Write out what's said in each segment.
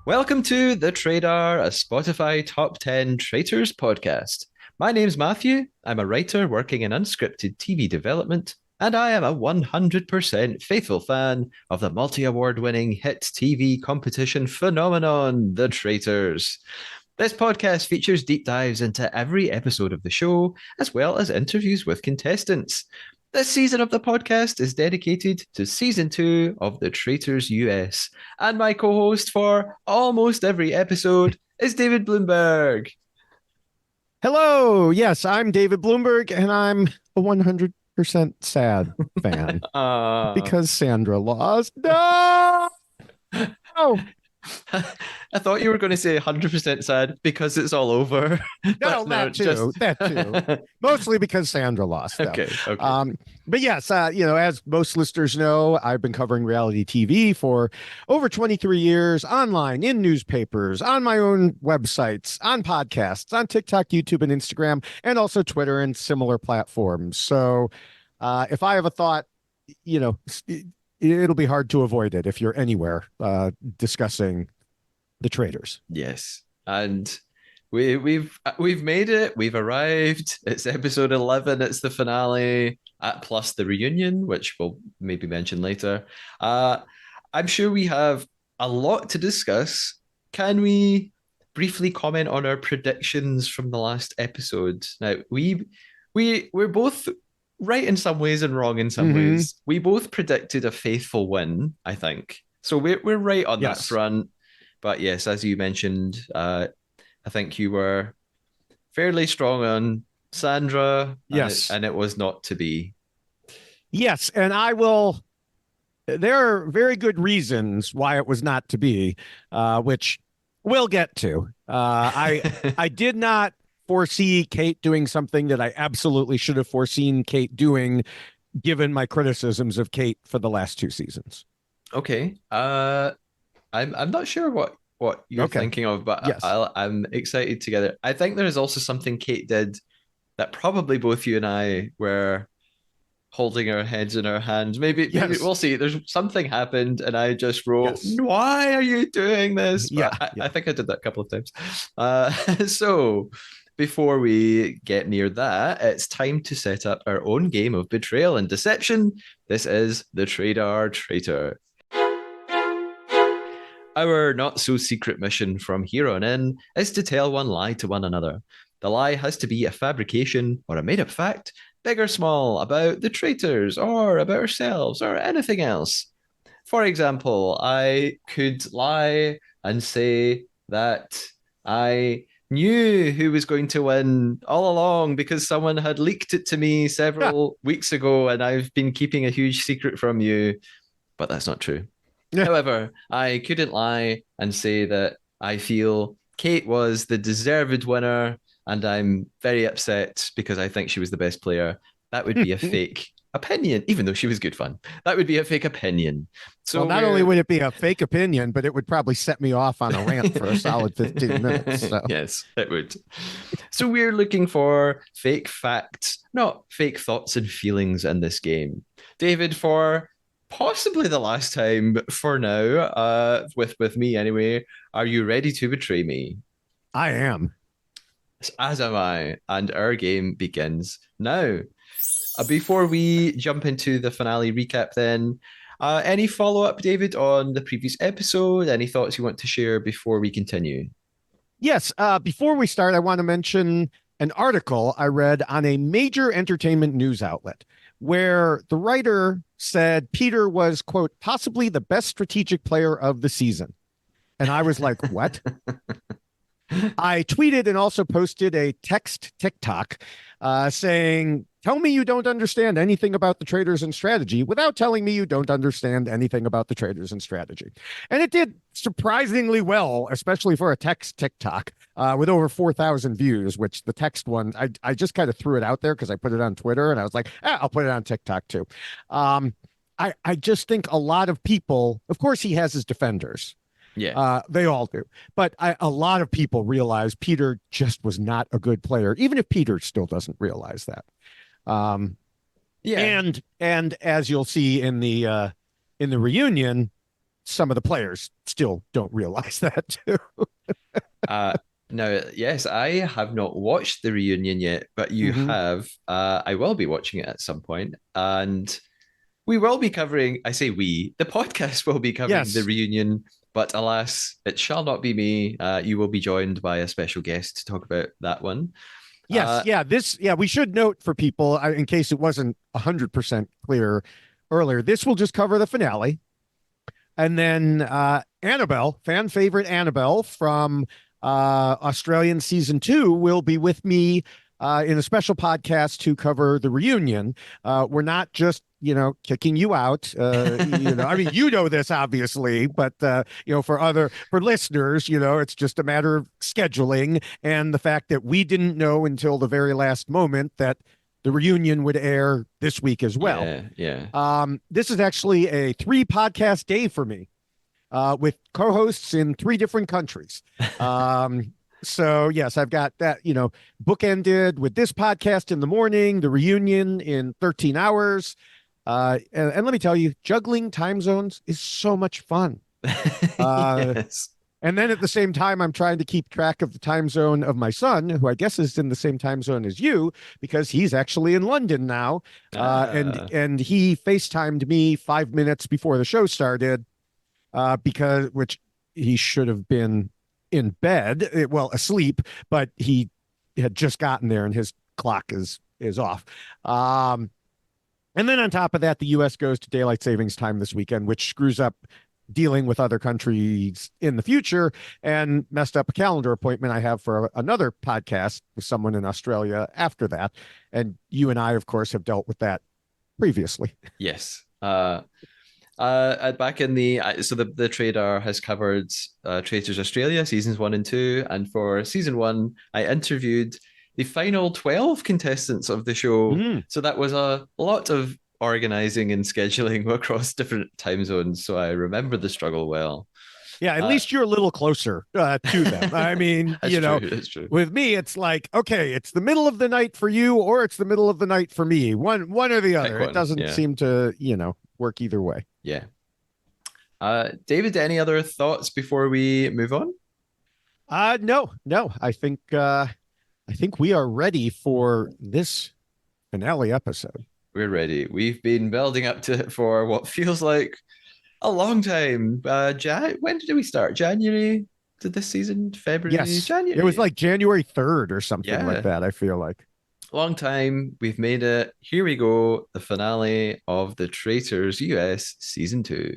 Welcome to The Traitor, a Spotify Top 10 Traitors podcast. My name's Matthew. I'm a writer working in unscripted TV development, and I am a 100% faithful fan of the multi-award winning hit TV competition phenomenon, The Traitors. This podcast features deep dives into every episode of the show, as well as interviews with contestants. This season of the podcast is dedicated to season 2 of the Traitors US. And my co host for almost every episode is David Bloomberg. Hello. Yes, I'm David Bloomberg, and I'm a 100% sad fan because Sandra lost. No! Oh, I thought you were going to say 100% sad because it's all over. no, that too. That too. Mostly because Sandra lost. Though. Okay. But yes, as most listeners know, I've been covering reality TV for over 23 years, online, in newspapers, on my own websites, on podcasts, on TikTok, YouTube, and Instagram, and also Twitter and similar platforms. So if I have a thought, it'll be hard to avoid it if you're anywhere discussing the Traitors. Yes, and we've made it. We've arrived. It's episode 11. It's the finale, plus the reunion, which we'll maybe mention later. I'm sure we have a lot to discuss. Can we briefly comment on our predictions from the last episode? Now, we're both right in some ways and wrong in some ways. We both predicted a faithful win, I think. So we're right on that front. But yes, as you mentioned, I think you were fairly strong on Sandra. Yes. And it was not to be. Yes, and I will. There are very good reasons why it was not to be, which we'll get to. I did not foresee Kate doing something that I absolutely should have foreseen Kate doing, given my criticisms of Kate for the last 2 seasons. Okay. I'm not sure what you're thinking of, but yes. I'm excited to get it. I think there is also something Kate did that probably both you and I were holding our heads in our hands. Maybe we'll see. There's something happened, and I just wrote, "Why are you doing this?" But I think I did that a couple of times. So before we get near that, it's time to set up our own game of betrayal and deception. This is the Traitor. Our not-so-secret mission from here on in is to tell one lie to one another. The lie has to be a fabrication or a made-up fact, big or small, about the traitors or about ourselves or anything else. For example, I could lie and say that I knew who was going to win all along because someone had leaked it to me several weeks ago and I've been keeping a huge secret from you, but that's not true. However, I couldn't lie and say that I feel Kate was the deserved winner and I'm very upset because I think she was the best player. That would be a fake opinion, even though she was good fun. That would be a fake opinion. So not only would it be a fake opinion, but it would probably set me off on a rant for a solid 15 minutes. So. Yes, it would. So we're looking for fake facts, not fake thoughts and feelings in this game. David, for possibly the last time for now, with me anyway, are you ready to betray me? I am. As am I, and our game begins now. Before we jump into the finale recap then, any follow-up, David, on the previous episode? Any thoughts you want to share before we continue? Yes, before we start, I want to mention an article I read on a major entertainment news outlet where the writer said Peter was, quote, possibly the best strategic player of the season. And I was like, what? I tweeted and also posted a text TikTok saying, tell me you don't understand anything about the Traitors and strategy without telling me you don't understand anything about the Traitors and strategy. And it did surprisingly well, especially for a text TikTok with over 4,000 views, which the text one, I just kind of threw it out there because I put it on Twitter and I was like, I'll put it on TikTok too. I just think a lot of people, of course, he has his defenders. Yeah, they all do. But a lot of people realize Peter just was not a good player, even if Peter still doesn't realize that. Yeah. And as you'll see in the reunion, some of the players still don't realize that too. Uh, Now, yes, I have not watched the reunion yet, but you Hmm. have. I will be watching it at some point, and we will be covering. I say we. The podcast will be covering the Yes. reunion, but alas, it shall not be me. You will be joined by a special guest to talk about that one. Yes. Uh, Yeah. We should note for people, in case it wasn't 100% clear earlier, this will just cover the finale. And then Annabelle, fan favorite Annabelle from Australian season 2, will be with me in a special podcast to cover the reunion. We're not just kicking you out. I mean, you know this obviously, but for listeners, it's just a matter of scheduling and the fact that we didn't know until the very last moment that the reunion would air this week as well. yeah, yeah. This is actually a 3 podcast day for me, with co-hosts in 3 different countries. So yes, I've got that, bookended with this podcast in the morning, the reunion in 13 hours. And let me tell you, juggling time zones is so much fun. Uh, Yes. and then at the same time, I'm trying to keep track of the time zone of my son, who I guess is in the same time zone as you, because he's actually in London now. Ah, And he FaceTimed me 5 minutes before the show started, because which he should have been in bed, well, asleep, but he had just gotten there and his clock is off. And then on top of that, the U.S. goes to daylight savings time this weekend, which screws up dealing with other countries in the future and messed up a calendar appointment I have for another podcast with someone in Australia after that. And you and I, of course, have dealt with that previously. yes. Back in the Trader has covered Traitors Australia seasons 1 and 2, and for season 1, I interviewed the final 12 contestants of the show. Mm. So that was a lot of organizing and scheduling across different time zones. So I remember the struggle well. Yeah, at Uh, least you're a little closer to them. I mean, that's true. That's true. with me, it's like, okay, it's the middle of the night for you, or it's the middle of the night for me. One or the Pick other. It one. doesn't Yeah. seem to, work either way. Yeah. David, any other thoughts before we move on? No, no. I think we are ready for this finale episode. We're ready. We've been building up to it for what feels like a long time. When did we start? January to this season? February? Yes, it was January. like January 3rd or something like Yeah. that, I feel like. Long time. We've made it. Here we go. The finale of the Traitors US season 2.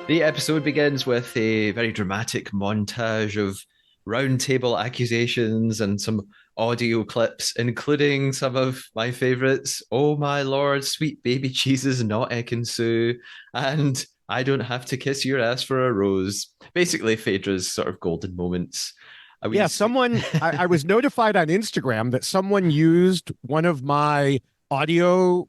The episode begins with a very dramatic montage of roundtable accusations and some audio clips, including some of my favorites. Oh my lord, sweet baby Jesus, not Ekin-Su, and I don't have to kiss your ass for a rose. Basically, Phaedra's sort of golden moments. Yeah, I was notified on Instagram that someone used one of my audio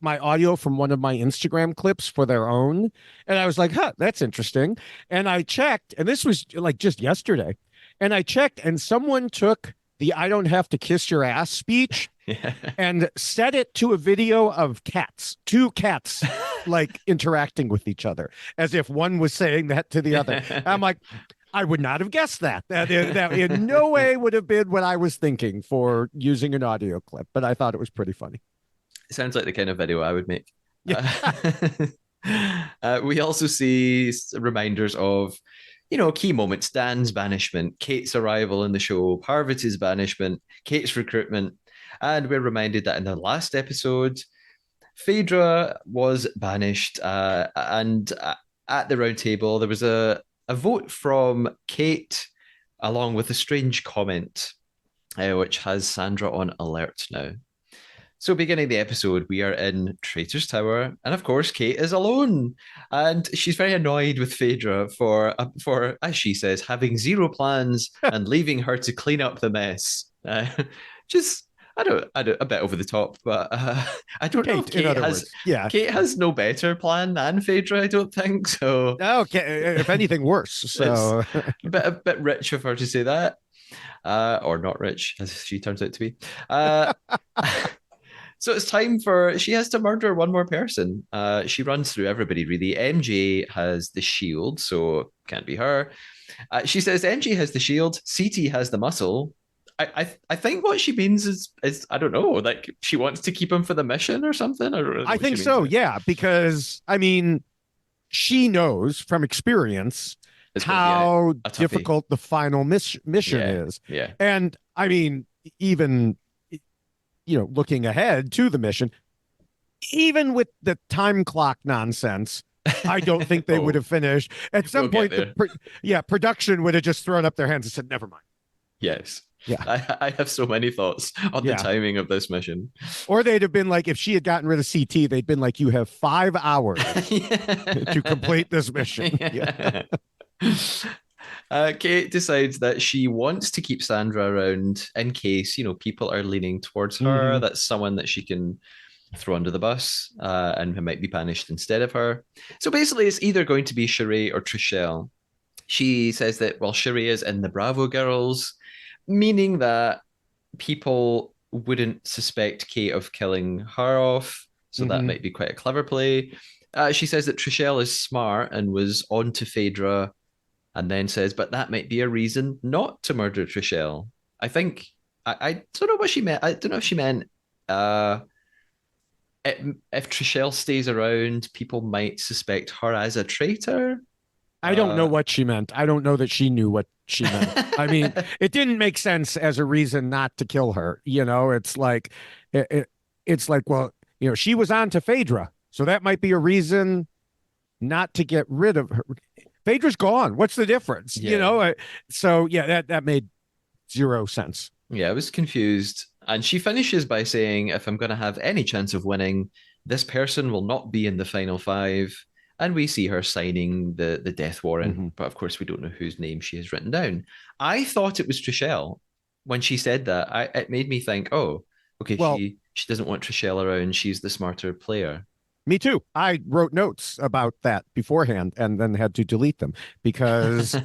from one of my Instagram clips for their own. And I was like, huh, that's interesting. And I checked, and this was like just yesterday. And I checked, and someone took the I don't have to kiss your ass speech Yeah. and set it to a video of cats, 2 cats, like interacting with each other, as if one was saying that to the other. I'm like, I would not have guessed that. That in no way would have been what I was thinking for using an audio clip, but I thought it was pretty funny. It sounds like the kind of video I would make. Yeah. We also see reminders of, key moments. Dan's banishment, Kate's arrival in the show, Parvati's banishment, Kate's recruitment. And we're reminded that in the last episode, Phaedra was banished. And at the round table, there was a vote from Kate, along with a strange comment, which has Sandra on alert now. So, beginning the episode, we are in Traitor's Tower, and of course, Kate is alone, and she's very annoyed with Phaedra for, as she says, having zero plans and leaving her to clean up the mess. Just, I don't, a bit over the top, but I don't know if Kate, in other words, yeah. Kate has no better plan than Phaedra. I don't think so. Okay, if anything worse. So It's a bit rich of her to say that. or not rich, as she turns out to be. Uh, so it's time for she has to murder one more person. She runs through everybody really. MJ has the shield, so can't be her. She says MJ has the shield, CT has the muscle. I think what she means is I don't know, like she wants to keep him for the mission or something. I don't know I what she think means so, there. yeah, because I mean, she knows from experience It's going to be how a toughie. difficult the final mission Yeah, is. yeah. And I mean, even looking ahead to the mission, even with the time clock nonsense, I don't think they would Oh, have finished. At we'll some get point, there. production would have just thrown up their hands and said, "Never mind." Yes. Yeah, I have so many thoughts on the yeah. timing of this mission. Or they'd have been like, if she had gotten rid of CT, they'd been like, "You have 5 hours to complete this mission." Yeah. Yeah. Kate decides that she wants to keep Sandra around in case, people are leaning towards her. Mm-hmm. That's someone that she can throw under the bus and who might be banished instead of her. So basically, it's either going to be Sheree or Trishelle. She says that, well, Sheree is in the Bravo Girls, meaning that people wouldn't suspect Kate of killing her off. So that Mm-hmm. might be quite a clever play. She says that Trishelle is smart and was on to Phaedra, and then says, but that might be a reason not to murder Trishelle. I think, I don't know what she meant. I don't know if she meant uh, if Trishelle stays around, people might suspect her as a traitor. I don't know Uh, what she meant. I don't know that she knew what she meant. I mean, it didn't make sense as a reason not to kill her. It's like, it's like, well, she was on to Phaedra, so that might be a reason not to get rid of her. Phaedra's gone. What's the difference? yeah. So yeah, that made zero sense. Yeah, I was confused. And she finishes by saying, if I'm going to have any chance of winning, this person will not be in the final five. And we see her signing the death warrant. Mm-hmm. But of course, we don't know whose name she has written down. I thought it was Trishelle. When she said that, it made me think, oh, okay, Well, she doesn't want Trishelle around. She's the smarter player. me too. I wrote notes about that beforehand and then had to delete them because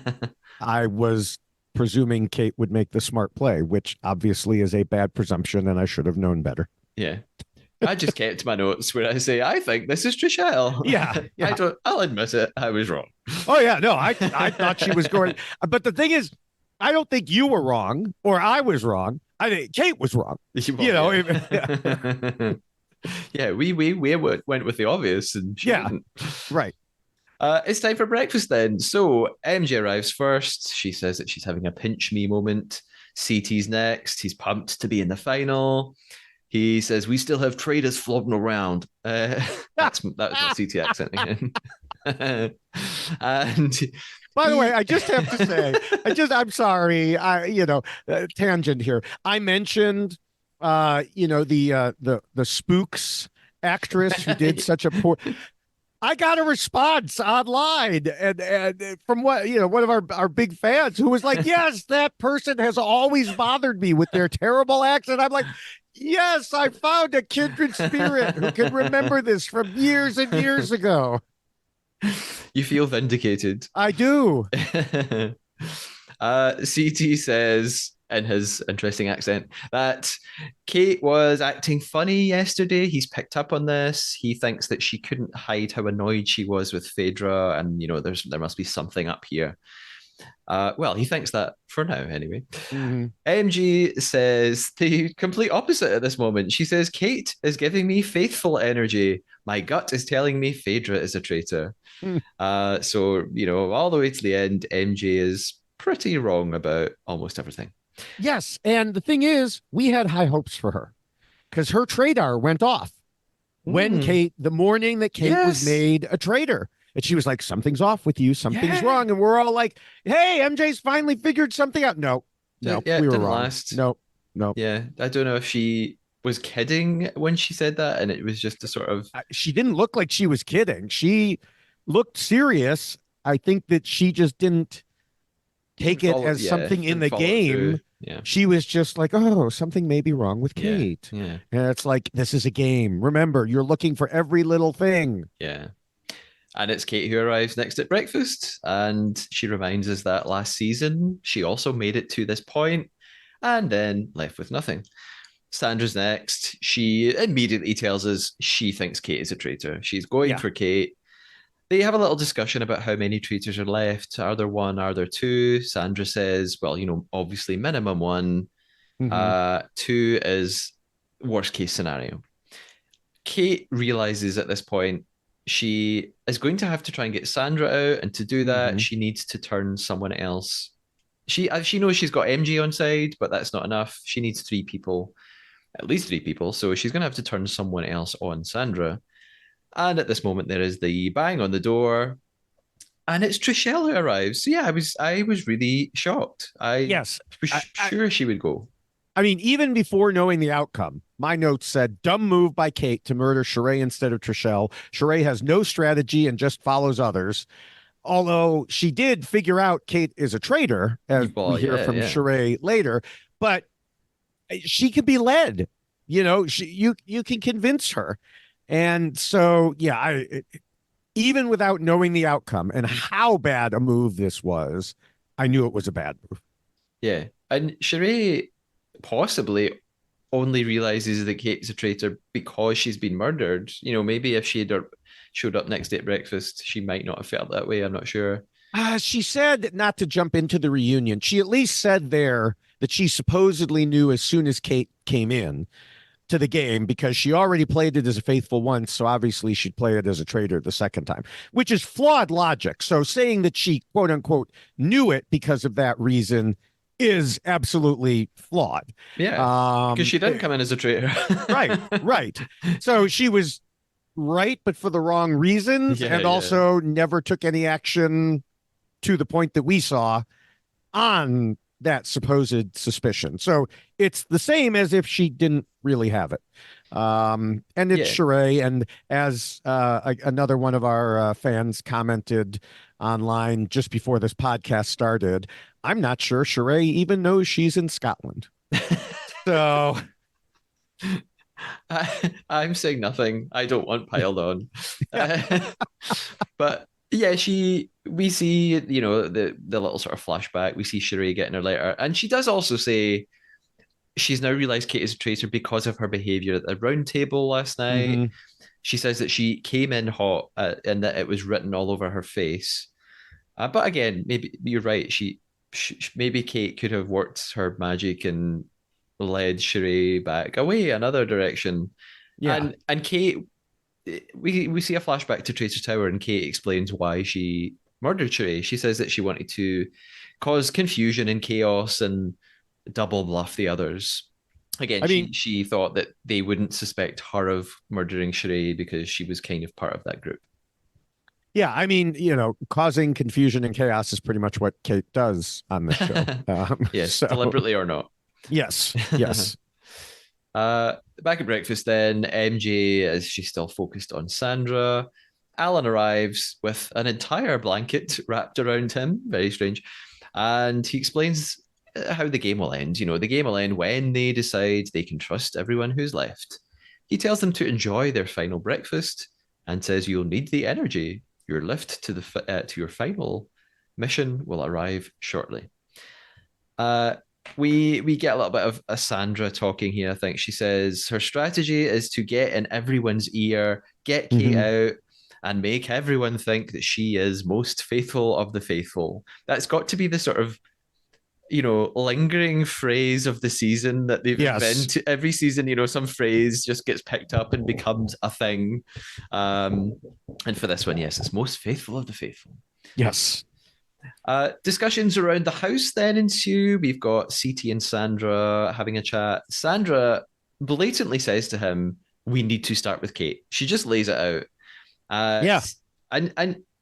I was presuming Kate would make the smart play, which obviously is a bad presumption, and I should have known better. Yeah. I just kept my notes where I say, I think this is Yeah, Trishelle. yeah. I'll admit it. I was wrong. Oh yeah, no, I thought she was going, but the thing is, I don't think you were wrong or I was wrong. I think Kate was wrong. Well, yeah. Yeah, we went with the obvious, and she Yeah, didn't. right. It's time for breakfast then. So MJ arrives first. She says that she's having a pinch me moment. CT's next. He's pumped to be in the final. He says, "We still have traitors floating around." That was my CT accent again. And By the way, I just have to say, I'm sorry. Tangent here. I mentioned, the Spooks actress who did such a poor. I got a response online and from one of our big fans who was like, yes, that person has always bothered me with their terrible accent. I'm like, yes, I found a kindred spirit who can remember this from years and years ago. You feel vindicated. I do. CT says in his interesting accent that Kate was acting funny yesterday. He's picked up on this. He thinks that she couldn't hide how annoyed she was with Phaedra, and there must be something up here. Well, he thinks that for now, anyway. Mm-hmm. MG says the complete opposite at this moment. She says, Kate is giving me faithful energy. My gut is telling me Phaedra is a traitor. So, all the way to the end, MJ is pretty wrong about almost everything. Yes, and the thing is, we had high hopes for her because her Traitor went off when the morning that Kate was made a traitor. And she was like, something's off with you. Something's wrong. And we're all like, hey, MJ's finally figured something out. No, we were didn't wrong. last. No. Yeah, I don't know if she was kidding when she said that, and it was just a sort of. She didn't look like she was kidding. She looked serious. I think that she just didn't take it as something in the game. Yeah. She was just like, oh, something may be wrong with Kate. Yeah. And it's like, this is a game. Remember, you're looking for every little thing. Yeah. And it's Kate who arrives next at breakfast, and she reminds us that last season she also made it to this point. and then left with nothing. Sandra's next. She immediately tells us she thinks Kate is a traitor. She's going Yeah. for Kate. They have a little discussion about how many traitors are left. Are there one? Are there two? Sandra says, well, obviously minimum one. Hmm. Two is worst case scenario. Kate realizes at this point she is going to have to try and get Sandra out, and to do that, Hmm. she needs to turn someone else. She knows she's got MG on side, but that's not enough. She needs three people, at least three people. So she's going to have to turn someone else on Sandra. And at this moment, there is the bang on the door, and it's Trishelle who arrives. So yeah, I was really shocked. I Yes. was I, I, sure she would go. I mean, even before knowing the outcome, my notes said, dumb move by Kate to murder Sheree instead of Trishelle. Sheree has no strategy and just follows others. Although she did figure out Kate is a traitor, as we Well, hear yeah, from yeah, Sheree later, but she could be led. You can convince her. And so, yeah, even without knowing the outcome and how bad a move this was, I knew it was a bad move. yeah. And Sheree possibly only realizes that Kate's a traitor because she's been murdered. Maybe if she had showed up next day at breakfast, she might not have felt that way. I'm not sure. She said not to jump into the reunion. She at least said there that she supposedly knew as soon as Kate came in to the game because she already played it as a faithful once. So obviously she'd play it as a traitor the second time, which is flawed logic. So saying that she quote unquote knew it because of that reason is absolutely flawed. Yeah, because Um, she didn't come in as a traitor. right, right. So she was right, but for the wrong reasons, Yeah, and yeah, also never took any action to the point that we saw on that supposed suspicion. So it's the same as if she didn't really have it. And it's yeah. Sheree. And as another one of our fans commented online just before this podcast started, I'm not sure Sheree even knows she's in Scotland. So, I'm saying nothing. I don't want piled on. But yeah, we see, the little sort of flashback. We see Sheree getting her letter. And she does also say she's now realized Kate is a traitor because of her behavior at the round table last night. mhm. She says that she came in hot and that it was written all over her face. But again, maybe you're right. Maybe Kate could have worked her magic and led Sheree back away another direction. Yeah. And Kate, we see a flashback to Traitor Tower, and Kate explains why she murdered Sheree. She says that she wanted to cause confusion and chaos and double bluff the others. Again, I mean, she thought that they wouldn't suspect her of murdering Sheree because she was kind of part of that group. yeah, I mean, causing confusion and chaos is pretty much what Kate does on this show. Yes, So, deliberately or not. yes, yes. Back at breakfast, then MJ, as she's still focused on Sandra, Alan arrives with an entire blanket wrapped around him. Very strange. And he explains how the game will end. The game will end when they decide they can trust everyone who's left. He tells them to enjoy their final breakfast and says you'll need the energy. Your lift to your final mission will arrive shortly. Uh, we get a little bit of a Sandra talking here. I think she says her strategy is to get in everyone's ear, get Kate Hmm. out, and make everyone think that she is most faithful of the faithful. That's got to be the sort of lingering phrase of the season that they've been Yes, to every season. Some phrase just gets picked up and becomes a thing. Um, and for this one, yes, it's most faithful of the faithful. yes. Discussions around the house then ensue. We've got CT and Sandra having a chat. Sandra blatantly says to him, "We need to start with Kate." She just lays it out. Yeah. And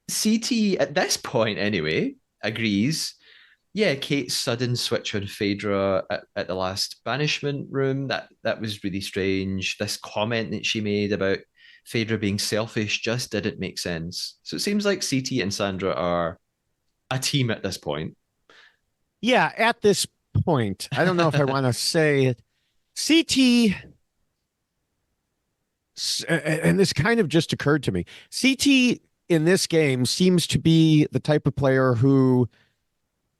CT at this point anyway agrees. Yeah, Kate's sudden switch on Phaedra at the last banishment room, that was really strange. This comment that she made about Phaedra being selfish just didn't make sense. So it seems like CT and Sandra are a team at this point. Yeah. At this point, I don't know if I want to say it. CT, and this kind of just occurred to me. CT in this game seems to be the type of player who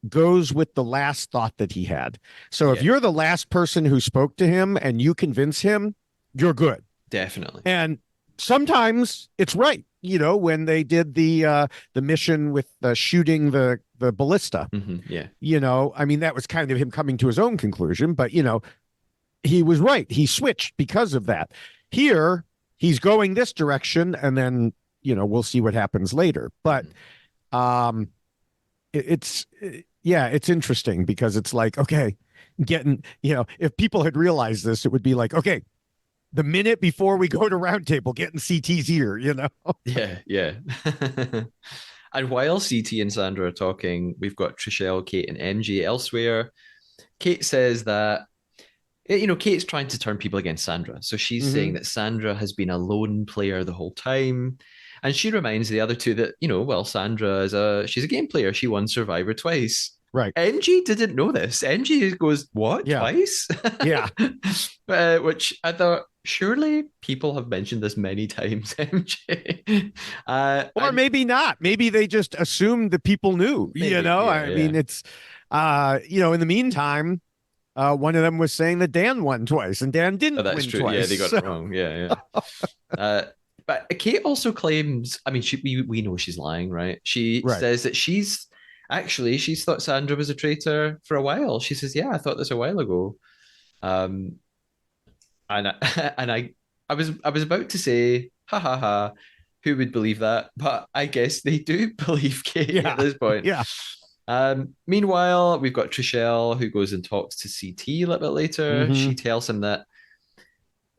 goes with the last thought that he had. So if Yeah, you're the last person who spoke to him and you convince him, you're good. definitely. And sometimes it's right. When they did the mission with shooting the ballista, Yeah. I mean, that was kind of him coming to his own conclusion, but he was right. He switched because of that. Here, he's going this direction, and then we'll see what happens later. But Mhm. um, yeah, it's interesting because it's like, okay, getting if people had realized this, it would be like, okay, the minute before we go to roundtable, getting CT's ear. Yeah, yeah. And while CT and Sandra are talking, we've got Trishelle, Kate, and MJ elsewhere. Kate says that, Kate's trying to turn people against Sandra. So she's saying Hmm. that Sandra has been a lone player the whole time. And she reminds the other two that, well, Sandra she's a game player. She won Survivor twice. Right. NG didn't know this. NG goes, what, Yeah. twice? Yeah. Which I thought, surely people have mentioned this many times, MJ. Or And maybe not. Maybe they just assumed that people knew, maybe, yeah, I yeah. mean, it's, in the meantime, one of them was saying that Dan won twice and Dan Oh, didn't that's win true. Yeah, twice. they got So, it wrong. Yeah, yeah. But Kate also claims, I mean, we know she's lying, right? She right. says that she's thought Sandra was a traitor for a while. She says, "Yeah, I thought this a while ago." Um, and I, and I was about to say, "Ha ha ha," who would believe that? But I guess they do believe Kate at Yeah. this point. Yeah. Meanwhile, we've got Trishelle who goes and talks to CT a little bit later. Hmm. She tells him that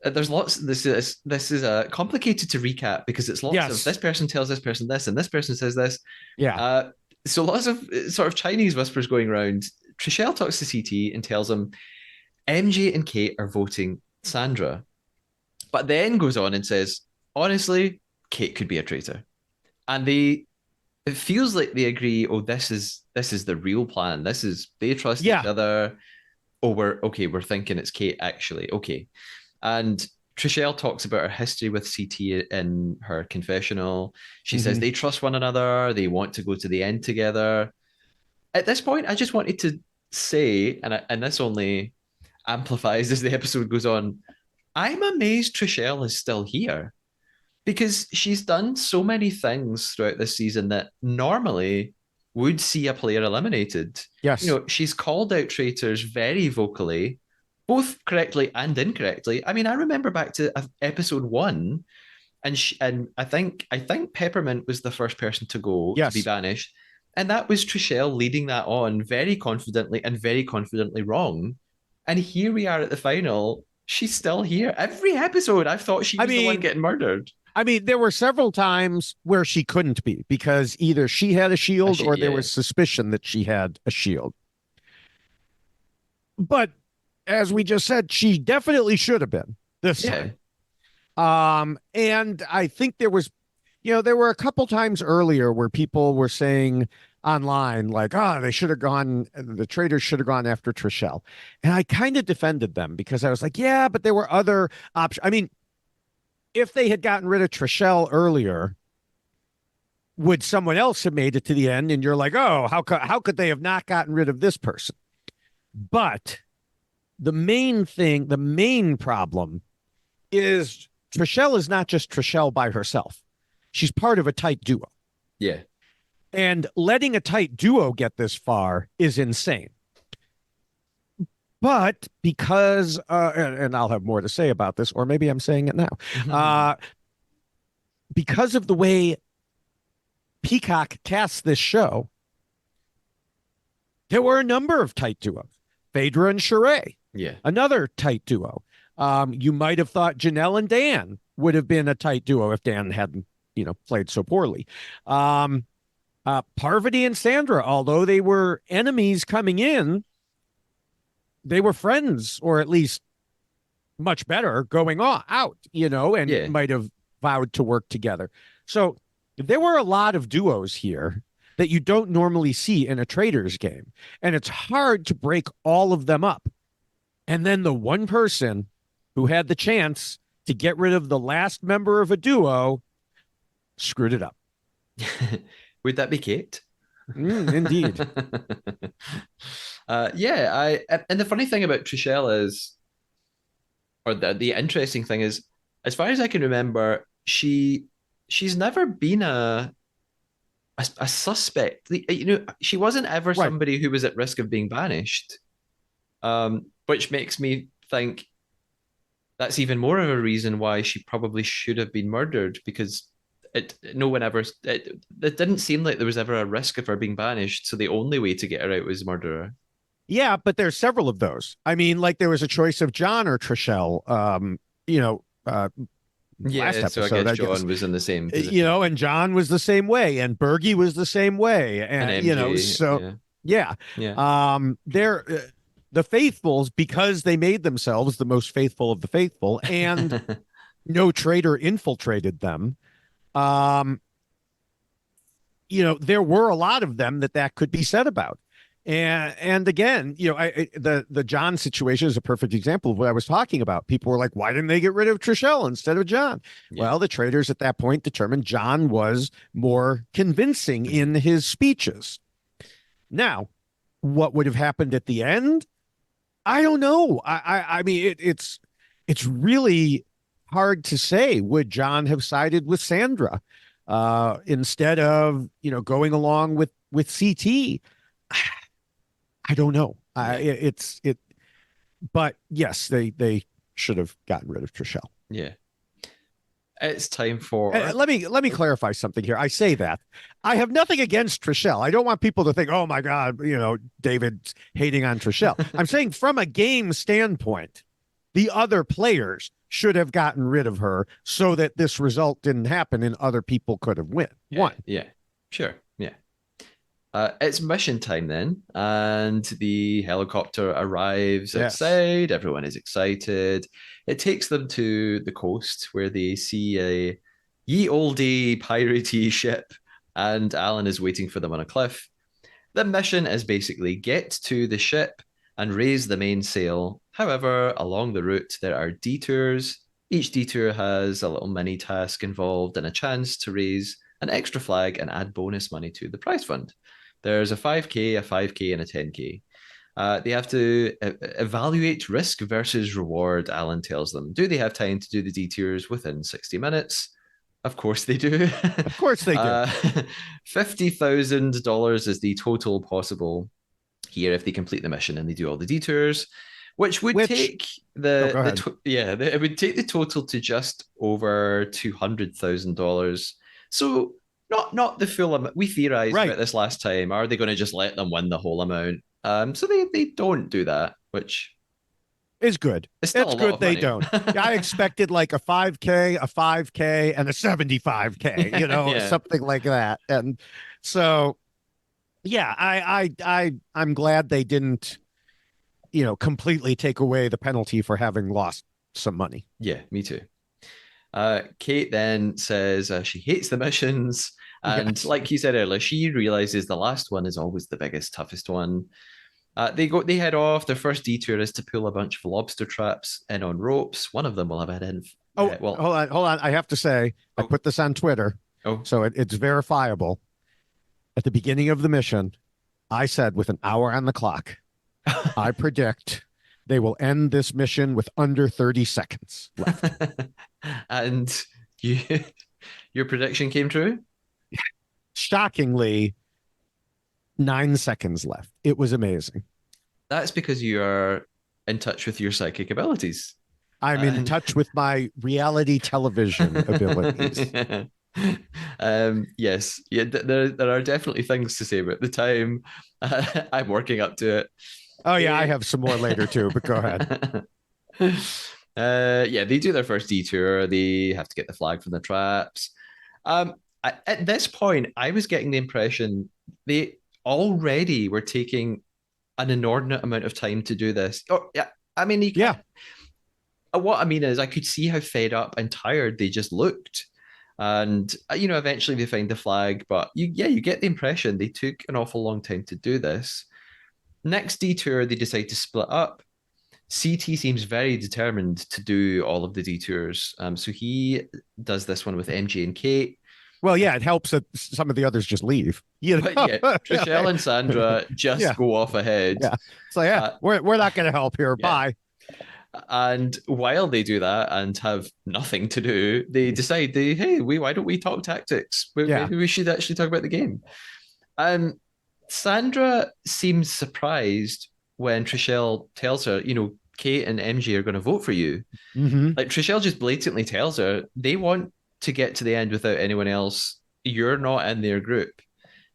there's lots. This is complicated to recap because it's lots of Yes. this person tells this person this and this person says this. Yeah. Uh, so lots of sort of Chinese whispers going around. Trishelle talks to CT and tells him MJ and Kate are voting Sandra, but then goes on and says, honestly, Kate could be a traitor, and it feels like they agree. Oh, this is the real plan. This is they trust each Yeah. other. Oh, we're okay. We're thinking it's Kate actually. Okay. And Trishelle talks about her history with CT in her confessional. She says Hmm. they trust one another, they want to go to the end together. At this point, I just wanted to say, and this only amplifies as the episode goes on, I'm amazed Trishelle is still here because she's done so many things throughout this season that normally would see a player eliminated. Yes. She's called out traitors very vocally, both correctly and incorrectly. I mean, I remember back to episode 1, and I think Peppermint was the first person to go to be Yes. banished, and that was Trishelle leading that on very confidently wrong. And here we are at the final. She's still here. Every episode, I've thought she I was the one mean, getting murdered. there were several times where she couldn't be because either she had a shield or there Yeah, was suspicion that she had a shield. But as we just said, she definitely should have been this yeah, time. And I think there were a couple times earlier where people were saying online, like, they should have gone, the Traitors should have gone after Trishelle. And I kind of defended them because I was like, yeah, but there were other options. I mean, if they had gotten rid of Trishelle earlier, would someone else have made it to the end? And you're like, oh, how could they have not gotten rid of this person? But the main problem is Trishelle is not just Trishelle by herself. She's part of a tight duo. yeah. And letting a tight duo get this far is insane. But because, and I'll have more to say about this, or maybe I'm saying it now, uh, because of the way Peacock casts this show, there were a number of tight duos. Phaedra and Sheree, Yeah, another tight duo. You might have thought Janelle and Dan would have been a tight duo if Dan hadn't, played so poorly. Parvati and Sandra, although they were enemies coming in, they were friends, or at least much better going on out, and yeah. might have vowed to work together. So there were a lot of duos here that you don't normally see in a Traitors game. And it's hard to break all of them up. And then the one person who had the chance to get rid of the last member of a duo screwed it up. Would that be Kate? Indeed. Yeah, and the funny thing about Trishelle is, or the interesting thing is, as far as I can remember, she's never been a suspect. She wasn't ever Right. somebody who was at risk of being banished. Which makes me think that's even more of a reason why she probably should have been murdered because no one ever it didn't seem like there was ever a risk of her being banished. So the only way to get her out was murder her. Yeah, but there's several of those. I mean, like there was a choice of John or Trishelle, last Yeah, so I episode, guess I guess. John was in the same position. And John was the same way, and Bergie was the same way, And and MJ, so yeah, yeah, yeah. they're the faithfuls because they made themselves the most faithful of the faithful, and no traitor infiltrated them. Um, there were a lot of them that could be said about. And again, the John situation is a perfect example of what I was talking about. People were like, why didn't they get rid of Trishelle instead of John? Yeah. Well, the traitors at that point determined John was more convincing in his speeches. Now, what would have happened at the end? I don't know. I mean, it's really hard to say. Would John have sided with Sandra instead of going along with CT? I don't know. Yeah. But yes, they should have gotten rid of Trishelle. Yeah. It's time for Let me clarify something here. I say that I have nothing against Trishelle. I don't want people to think, oh my God, David's hating on Trishelle. I'm saying from a game standpoint, the other players should have gotten rid of her so that this result didn't happen and other people could have yeah, won. yeah. Sure. Yeah. It's mission time then, and the helicopter arrives Yes. outside. Everyone is excited. It takes them to the coast where they see a ye olde piratey ship, and Alan is waiting for them on a cliff. The mission is basically get to the ship and raise the mainsail. However, along the route, there are detours. Each detour has a little mini task involved and a chance to raise an extra flag and add bonus money to the prize fund. There's a 5K, a 5K, and a 10K. They have to evaluate risk versus reward, Alan tells them. Do they have time to do the detours within 60 minutes? Of course they do. Of course they do. uh, $50,000 is the total possible here if they complete the mission and they do all the detours, which would Which, take oh, go ahead. it would take the total to just over $200,000. So not the full amount. We theorized Right. about this last time. Are they going to just let them win the whole amount? So they don't do that, which Is good. is still It's a lot good of they money. don't. I expected like a 5K, a 5K, and a 75K, Yeah, something like that. And so yeah, I'm glad they didn't, completely take away the penalty for having lost some money. yeah, me too. Kate then says she hates the missions. And Yes. like you said earlier, she realizes the last one is always the biggest, toughest one. They head off. Their first detour is to pull a bunch of lobster traps in on ropes. One of them will have had in. Oh, Well, hold on. I have to say, I oh, put this on Twitter, oh, so it's verifiable. At the beginning of the mission, I said with an hour on the clock, I predict they will end this mission with under 30 seconds left. and you, your prediction came true. Shockingly, 9 seconds left. It was amazing. That's because you are in touch with your psychic abilities. I'm in And touch with my reality television abilities. yes, yeah, there are definitely things to say about the time. I'm working up to it. Oh, yeah, I They, have some more later too, but go ahead. yeah, they do their first detour. They have to get the flag from the traps. Um, at this point, I was getting the impression they already were taking an inordinate amount of time to do this. Oh, yeah, I mean, you Yeah, can't. What I mean is, I could see how fed up and tired they just looked. And eventually they find the flag, but you get the impression they took an awful long time to do this. Next detour, they decide to split up. CT seems very determined to do all of the detours. So he does this one with MJ and Kate. Well, yeah, it helps that some of the others just leave. You But know, yeah, Trishelle and Sandra just yeah, go off ahead. yeah. So yeah, Uh, we're not going to help here. yeah. Bye. And while they do that and have nothing to do, they decide hey, why don't we talk tactics? Yeah. Maybe we should actually talk about the game. And Sandra seems surprised when Trishelle tells her, Kate and MJ are going to vote for you. Hmm. Like Trishelle just blatantly tells her they want to get to the end without anyone else. You're not in their group.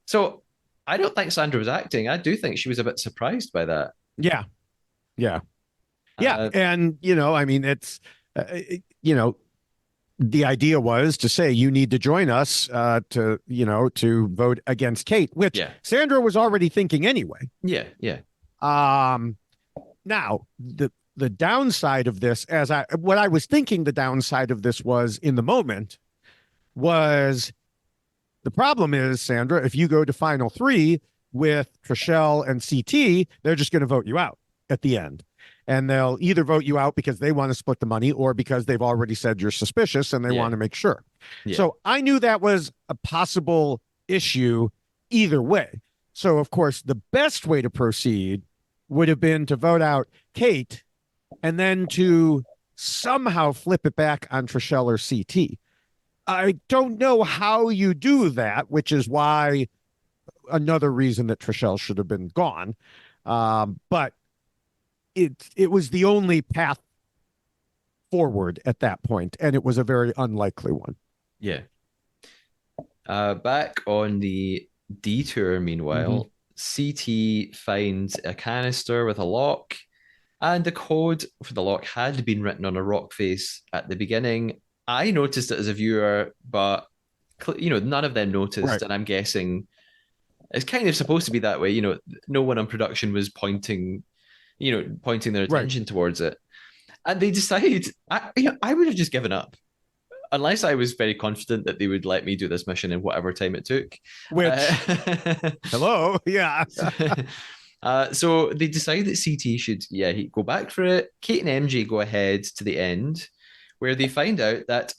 So I don't think Sandra was acting. I do think she was a bit surprised by that. Yeah. Yeah. Yeah. Uh, And, I mean, it's, you know, the idea was to say you need to join us to vote against Kate, which yeah, Sandra was already thinking anyway. yeah, yeah, Um, Now the downside of this, what I was thinking the downside of this was in the moment was the problem is, Sandra, if you go to final three with Trishelle and CT, they're just going to vote you out at the end. And they'll either vote you out because they want to split the money or because they've already said you're suspicious and they yeah, want to make sure. yeah, So I knew that was a possible issue either way. So, of course, the best way to proceed would have been to vote out Kate and then to somehow flip it back on Trishelle or CT. I don't know how you do that, which is why another reason that Trishelle should have been gone. But it was the only path forward at that point, and it was a very unlikely one. yeah. Back on the detour, Mm-hmm. meanwhile, CT finds a canister with a lock, and the code for the lock had been written on a rock face at the beginning. I noticed it as a viewer, but none of them noticed, Right. and I'm guessing it's kind of supposed to be that way. No one on production was pointing their Right. attention towards it, and they decide. I would have just given up unless I was very confident that they would let me do this mission in whatever time it took. Which, Uh, hello, yeah. so they decide that CT should, go back for it. Kate and MJ go ahead to the end, where they find out that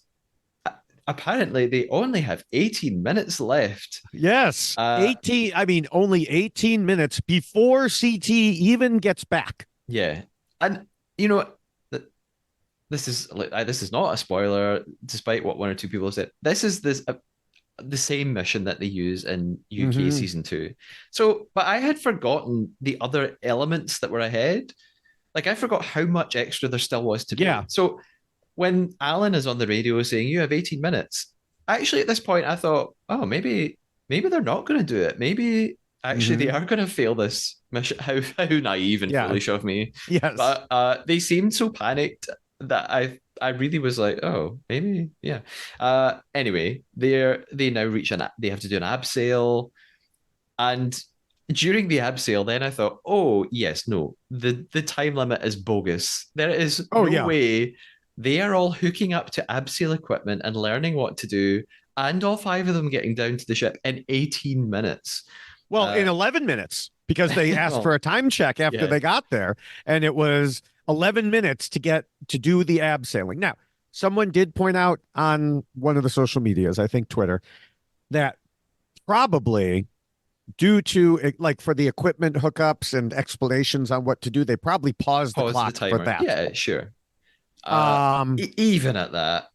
apparently they only have 18 minutes left. Yes. Uh, 18, I mean, only 18 minutes before CT even gets back. yeah, and you know this is not a spoiler, despite what one or two people have said. This is the same mission that they use in UK Mm-hmm. season two. So, but I had forgotten the other elements that were ahead. Like I forgot how much extra there still was to do. Yeah. So when Alan is on the radio saying you have 18 minutes, actually at this point I thought, oh, maybe they're not going to do it. Maybe actually they Mm-hmm. are going to fail this mission. How naive and Yeah. foolish of me. Yes. But they seemed so panicked that I really was like, oh, maybe, yeah. Anyway, they now reach they have to do an abseil, and during the abseil, then I thought, oh yes, no, the time limit is bogus. There is Oh, no yeah. way they are all hooking up to abseil equipment and learning what to do, and all five of them getting down to the ship in 18 minutes. Well, in Uh, 11 minutes, because they asked for well, a time check after yeah, they got there, and it was 11 minutes to get to do the abseiling. Now, someone did point out on one of the social medias, I think Twitter, that probably due to like for the equipment hookups and explanations on what to do, they probably paused the pause the clock for timer. that. Yeah, sure. Um, Even at that,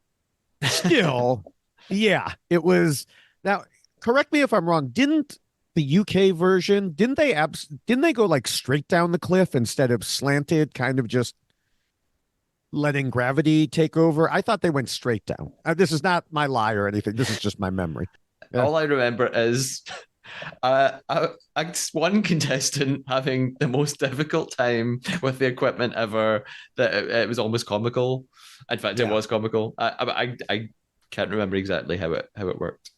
Still, yeah, it was. Now, correct me if I'm wrong. Didn't the UK version, didn't they go like straight down the cliff instead of slanted, kind of just letting gravity take over? I thought they went straight down. This is not my lie or anything. This is just my memory. Yeah. all I remember is one contestant having the most difficult time with the equipment ever. That it was almost comical. In fact, it Yeah. was comical. I can't remember exactly how it worked.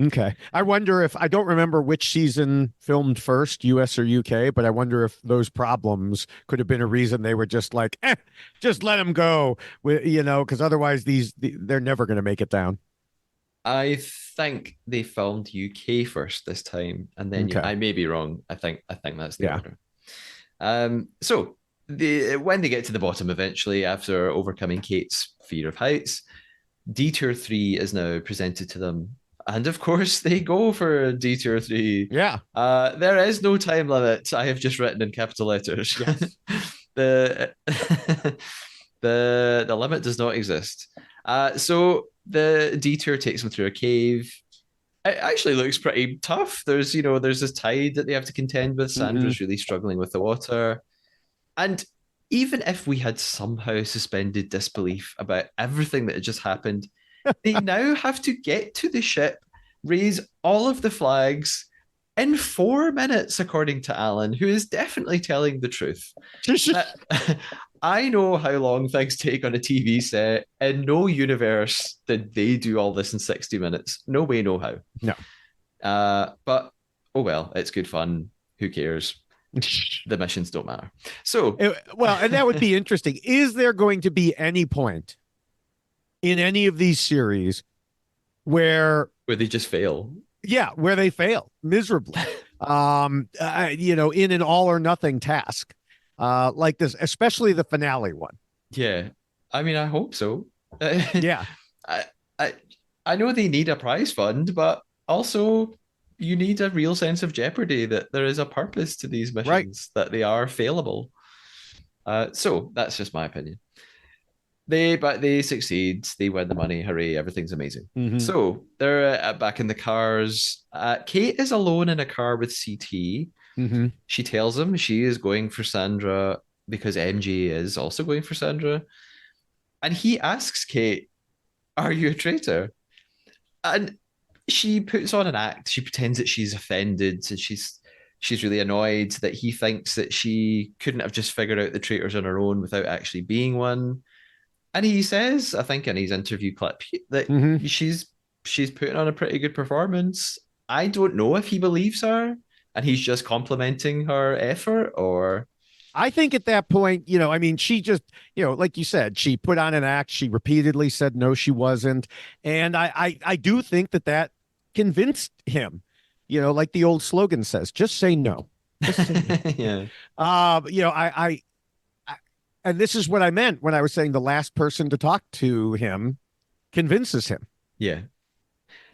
Okay. I wonder if I don't remember which season filmed first, US or UK, but I wonder if those problems could have been a reason they were just like, just let them go, because otherwise they're never going to make it down. I think they filmed UK first this time, and then Okay. I may be wrong. I think that's the Yeah. order. So when they get to the bottom eventually, after overcoming Kate's fear of heights, Detour 3 is now presented to them. And of course, they go for Detour 3. Yeah. There is no time limit. I have just written in capital letters. Yes. the the limit does not exist. So the detour takes them through a cave. It actually looks pretty tough. There's this tide that they have to contend with. Hmm. Sandra's really struggling with the water. And even if we had somehow suspended disbelief about everything that had just happened, they now have to get to the ship, raise all of the flags in 4 minutes, according to Alan, who is definitely telling the truth. That I know how long things take on a TV set. In no universe did they do all this in 60 minutes. No way, no how. No. But oh well, it's good fun. Who cares? The missions don't matter. So, Well, and that would be interesting. Is there going to be any point in any of these series where, where they just fail. yeah, where they fail miserably, in an all or nothing task, like this, especially the finale one. Yeah. I mean, I hope so. Yeah, I, I, I know they need a prize fund, but also you need a real sense of jeopardy that there is a purpose to these right. missions, that they are failable. So that's just my opinion. But they succeed. They win the money. Hooray! Everything's amazing. Hmm. So they're back in the cars. Kate is alone in a car with CT. Hmm. She tells him she is going for Sandra because MJ is also going for Sandra. And he asks Kate, "Are you a traitor?" And she puts on an act. She pretends that she's offended and she's really annoyed that he thinks that she couldn't have just figured out the traitors on her own without actually being one. And he says, I think in his interview clip, that Hmm. she's putting on a pretty good performance. I don't know if he believes her and he's just complimenting her effort or I think at that point, I mean, she just, like you said, she put on an act. She repeatedly said no, she wasn't, and I do think that convinced him. Like the old slogan says, just say no, just say no. yeah. I and this is what I meant when I was saying the last person to talk to him convinces him. Yeah.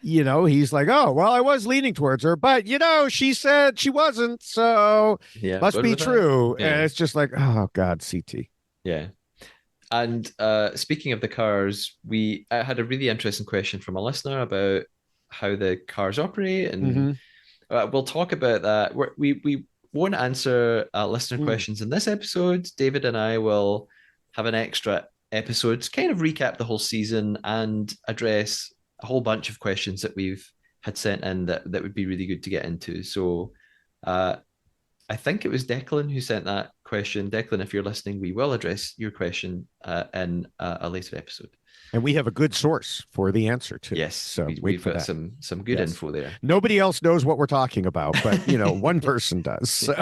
He's like, oh, well, I was leaning towards her, but she said she wasn't, so Yeah. must Good be with that. true. And Yeah. it's just like, oh God, CT. Yeah. And speaking of the cars, we had a really interesting question from a listener about how the cars operate, and Mm-hmm. we'll talk about that. We won't answer listener Mm. questions in this episode. David and I will have an extra episode to kind of recap the whole season and address a whole bunch of questions that we've had sent in that would be really good to get into. So uh, I think it was Declan who sent that question. Declan, if you're listening, we will address your question in a later episode. And we have a good source for the answer too. Yes, So wait we've for got that. some good Yes. info there. Nobody else knows what we're talking about, but one person does. So.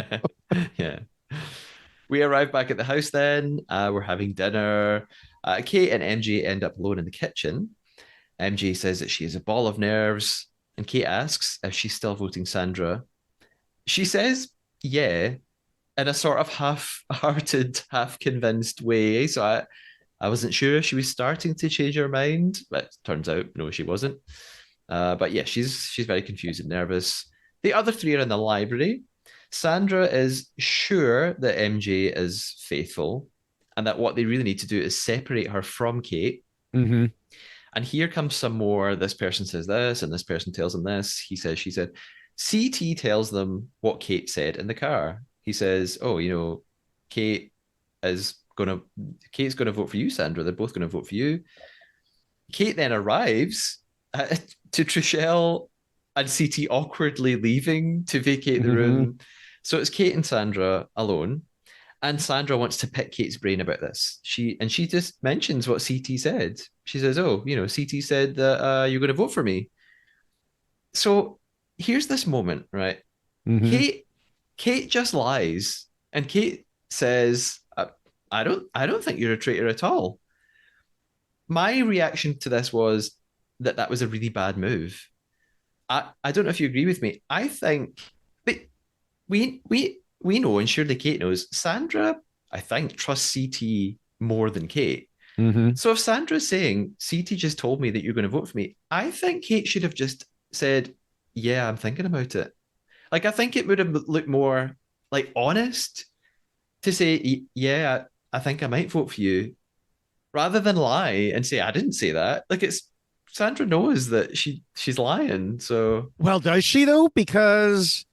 Yeah. Yeah. We arrive back at the house then. We're having dinner. Kate and MJ end up alone in the kitchen. MJ says that she is a ball of nerves, and Kate asks if she's still voting Sandra. She says, yeah, in a sort of half-hearted, half-convinced way. So I wasn't sure if she was starting to change her mind, but turns out no, she wasn't. But yeah, she's very confused and nervous. The other three are in the library. Sandra is sure that MJ is faithful and that what they really need to do is separate her from Kate. Mm-hmm. And here comes some more. This person says this, and this person tells them this. He says, she said. CT tells them what Kate said in the car. He says, "Oh, Kate is gonna Kate's gonna vote for you, Sandra. They're both gonna vote for you." Kate then arrives to Trishelle and CT awkwardly leaving to vacate the Mm-hmm. room. So it's Kate and Sandra alone. And Sandra wants to pick Kate's brain about this. She just mentions what CT said. She says, "Oh, CT said that you're going to vote for me." So here's this moment, right? Mm-hmm. Kate just lies, and Kate says, "I don't think you're a traitor at all." My reaction to this was that was a really bad move. I don't know if you agree with me. I think, but we know, and surely Kate knows. Sandra, I think, trusts CT more than Kate. Mm-hmm. So if Sandra's saying, CT just told me that you're going to vote for me, I think Kate should have just said, yeah, I'm thinking about it. Like, I think it would have looked more like honest to say, yeah, I think I might vote for you, rather than lie and say, I didn't say that. Like, it's Sandra knows that she's lying. So, Well, does she though? Because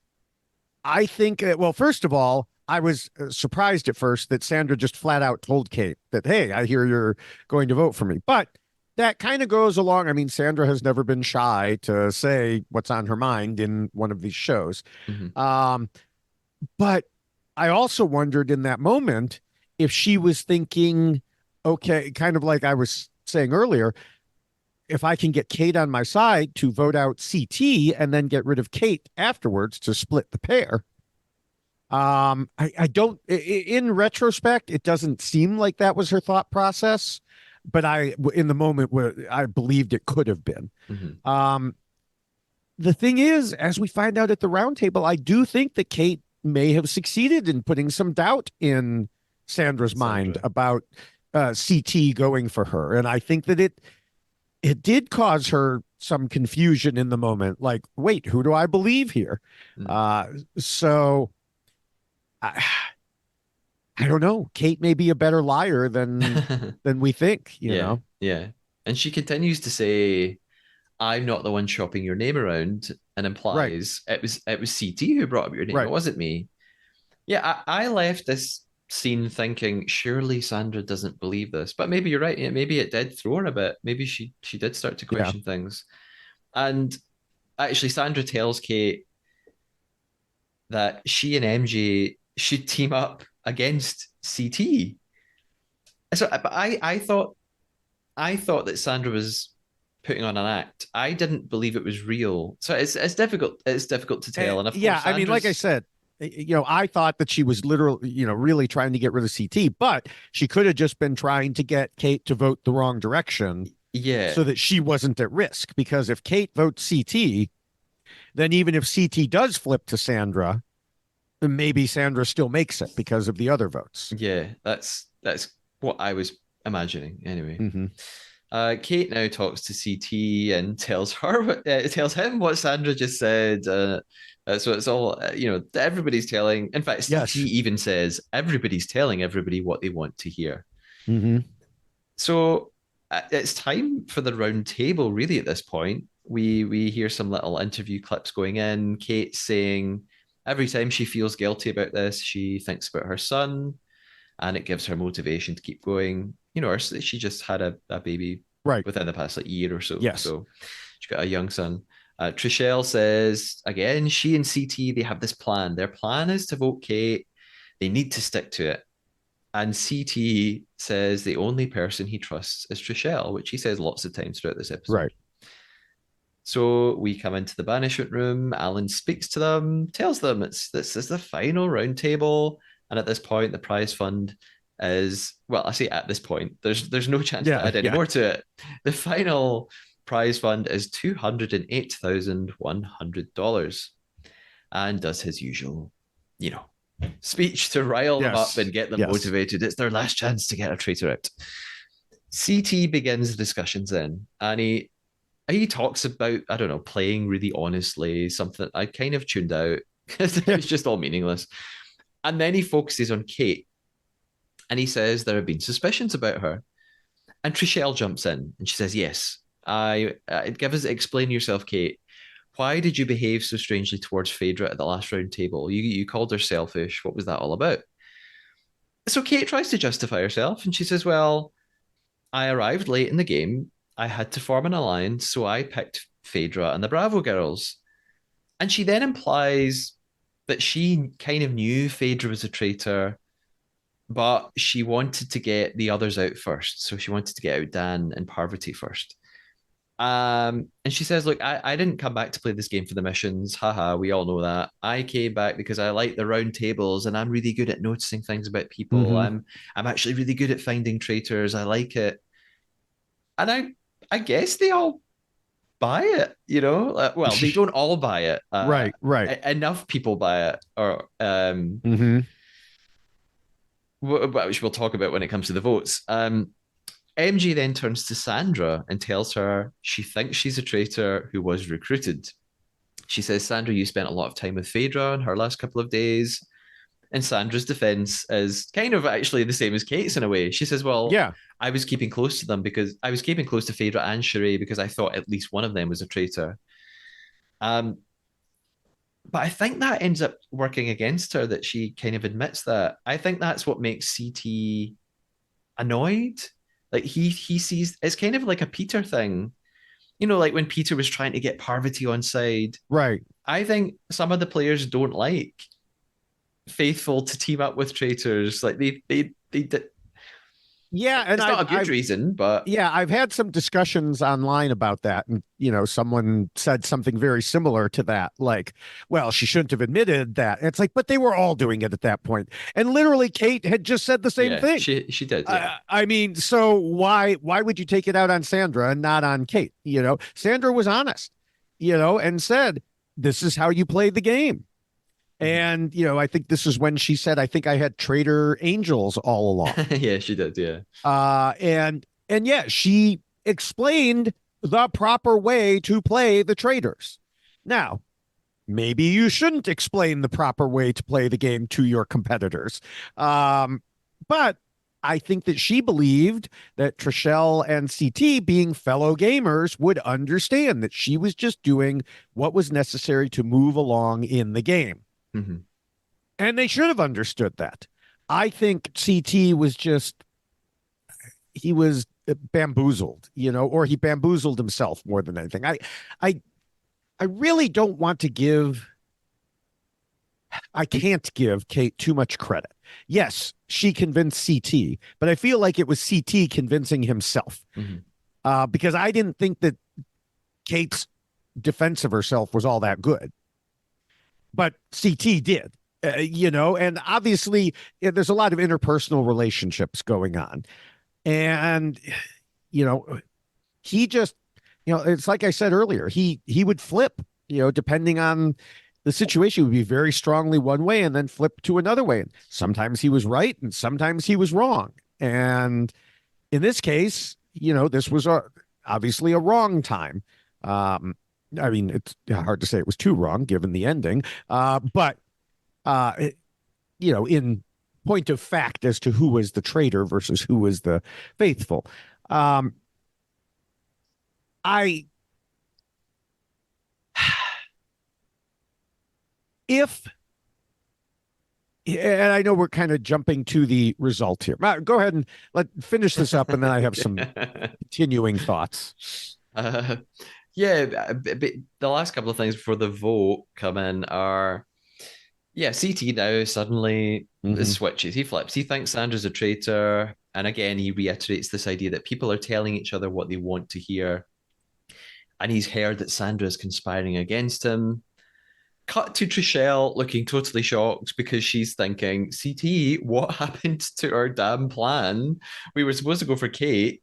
I think, well, first of all, I was surprised at first that Sandra just flat out told Kate that, hey, I hear you're going to vote for me. But that kind of goes along. I mean, Sandra has never been shy to say what's on her mind in one of these shows. mhm. Um, but I also wondered in that moment if she was thinking, okay, kind of like I was saying earlier, if I can get Kate on my side to vote out CT and then get rid of Kate afterwards to split the pair. I don't, in retrospect, it doesn't seem like that was her thought process, but in the moment, where I believed it could have been. Mhm. Um, the thing is, as we find out at the roundtable, I do think that Kate may have succeeded in putting some doubt in Sandra's mind Sandra. about CT going for her, and I think that it did cause her some confusion in the moment. Like, wait, who do I believe here? Mm. Uh, so I, I don't know. Kate may be a better liar than we think. You Yeah, know? yeah. And she continues to say, I'm not the one shopping your name around, and Right, implies it was CT who brought up your name. It right. wasn't me. Yeah, I left this scene thinking, surely Sandra doesn't believe this. But maybe you're right. Yeah, maybe it did throw her a bit. Maybe she did start to Yeah, question things. And actually, Sandra tells Kate that she and MJ should team up against CT. So, but I thought that Sandra was putting on an act. I didn't believe it was real. So it's difficult. It's difficult to tell. And of yeah. course, I mean, like I Sandra's said, I thought that she was literally, really trying to get rid of CT, but she could have just been trying to get Kate to vote the wrong direction yeah, so that she wasn't at risk. Because if Kate votes CT, then even if CT does flip to Sandra, maybe Sandra still makes it because of the other votes. yeah. That's what I was imagining. Anyway, Mm-hmm. Kate now talks to CT and tells her tells him what Sandra just said. So it's all everybody's telling. In fact, CT Yes. even says everybody's telling everybody what they want to hear. Mm-hmm. So it's time for the round table. Really, at this point, we hear some little interview clips going in. Kate saying every time she feels guilty about this, she thinks about her son, and it gives her motivation to keep going. She just had a baby Right. within the past like year or so, Yes. so she's got a young son. Trishelle says again, she and CT they have this plan. Their plan is to vote Kate. They need to stick to it. And CT says the only person he trusts is Trishelle, which he says lots of times throughout this episode. Right. So we come into the banishment room. Alan speaks to them, tells them this is the final round table. And at this point, the prize fund is, well, I say at this point, there's no chance to Yeah. add any Yeah. more to it. The final prize fund is $208,100, and does his usual, you know, speech to rile them up Yes. and get them Yes. motivated. It's their last chance to get a traitor out. CT begins the discussions then, and he talks about, I don't know, playing really honestly, something I kind of tuned out because it Yeah. was just all meaningless. And then he focuses on Kate, and he says there have been suspicions about her. And Trishelle jumps in and she says, yes, explain yourself, Kate. Why did you behave so strangely towards Phaedra at the last round table? You called her selfish. What was that all about? So Kate tries to justify herself and she says, well, I arrived late in the game. I had to form an alliance, so I picked Phaedra and the Bravo girls. And she then implies that she kind of knew Phaedra was a traitor, but she wanted to get the others out first. So she wanted to get out Dan and Parvati first. And she says, look, I didn't come back to play this game for the missions. Haha, we all know that. I came back because I like the round tables and I'm really good at noticing things about people. Mm-hmm. I'm actually really good at finding traitors. I like it. And I guess they all buy it, well, they don't all buy it. Right. Right. Enough people buy it, or Mm-hmm. which we'll talk about when it comes to the votes. MJ then turns to Sandra and tells her she thinks she's a traitor who was recruited. She says, Sandra, you spent a lot of time with Phaedra in her last couple of days. And Sandra's defense is kind of actually the same as Kate's in a way. She says, well, Yeah. I was keeping close to them because I was keeping close to Phaedra and Sheree because I thought at least one of them was a traitor. Um, but I think that ends up working against her that she kind of admits that. I think that's what makes CT annoyed. Like he sees it's kind of like a Peter thing. You know, like when Peter was trying to get Parvati on side. Right. I think some of the players don't like Faithful to team up with traitors. Like they did. Yeah, and It's not a good reason, but I've had some discussions online about that. And, someone said something very similar to that. Like, well, she shouldn't have admitted that. And it's like, but they were all doing it at that point. And literally, Kate had just said the same yeah, thing. she did. Yeah, I mean, so why would you take it out on Sandra and not on Kate? Sandra was honest, and said, this is how you play the game. And, I think this is when she said, I think I had traitor angels all along. yeah, she did. Yeah, And yeah, she explained the proper way to play the traitors. Now, maybe you shouldn't explain the proper way to play the game to your competitors. But I think that she believed that Trishelle and CT, being fellow gamers, would understand that she was just doing what was necessary to move along in the game. mm-hmm. And they should have understood that. I think CT was he was bamboozled, or he bamboozled himself more than anything. I really don't want to I can't give Kate too much credit. Yes, she convinced CT, but I feel like it was CT convincing himself. Because I didn't think that Kate's defense of herself was all that good. But CT did. And obviously there's a lot of interpersonal relationships going on. And, he just, it's like I said earlier, he would flip, depending on the situation. Would be very strongly one way and then flip to another way. And sometimes he was right and sometimes he was wrong. And in this case, this was obviously a wrong time. I mean, it's hard to say it was too wrong given the ending. But in point of fact as to who was the traitor versus who was the faithful. If, and I know we're kind of jumping to the result here. Go ahead and finish this up, and then I have some continuing thoughts. Yeah, but the last couple of things before the vote come in are, yeah, CT now suddenly switches. He flips. He thinks Sandra's a traitor. And again, he reiterates this idea that people are telling each other what they want to hear. And he's heard that Sandra is conspiring against him. Cut to Trishelle looking totally shocked because she's thinking, CT, what happened to our damn plan? We were supposed to go for Kate.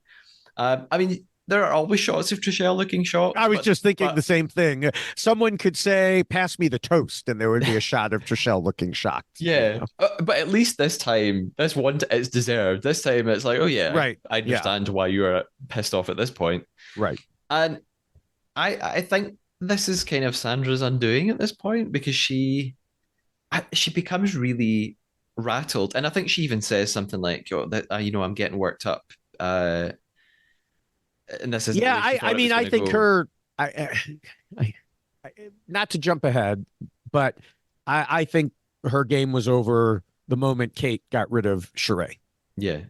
I mean, there are always shots of Trishelle looking shocked. I was just thinking the same thing. Someone could say, pass me the toast, and there would be a shot of Trishelle looking shocked. Yeah. But at least this time, it's deserved. This time it's like, oh, yeah, right. I understand why you are pissed off at this point. Right. And I think this is kind of Sandra's undoing at this point because she becomes really rattled. And I think she even says something like, I'm getting worked up. And this is I mean, I think her, not to jump ahead, but I think her game was over the moment Kate got rid of Sheree. Yeah.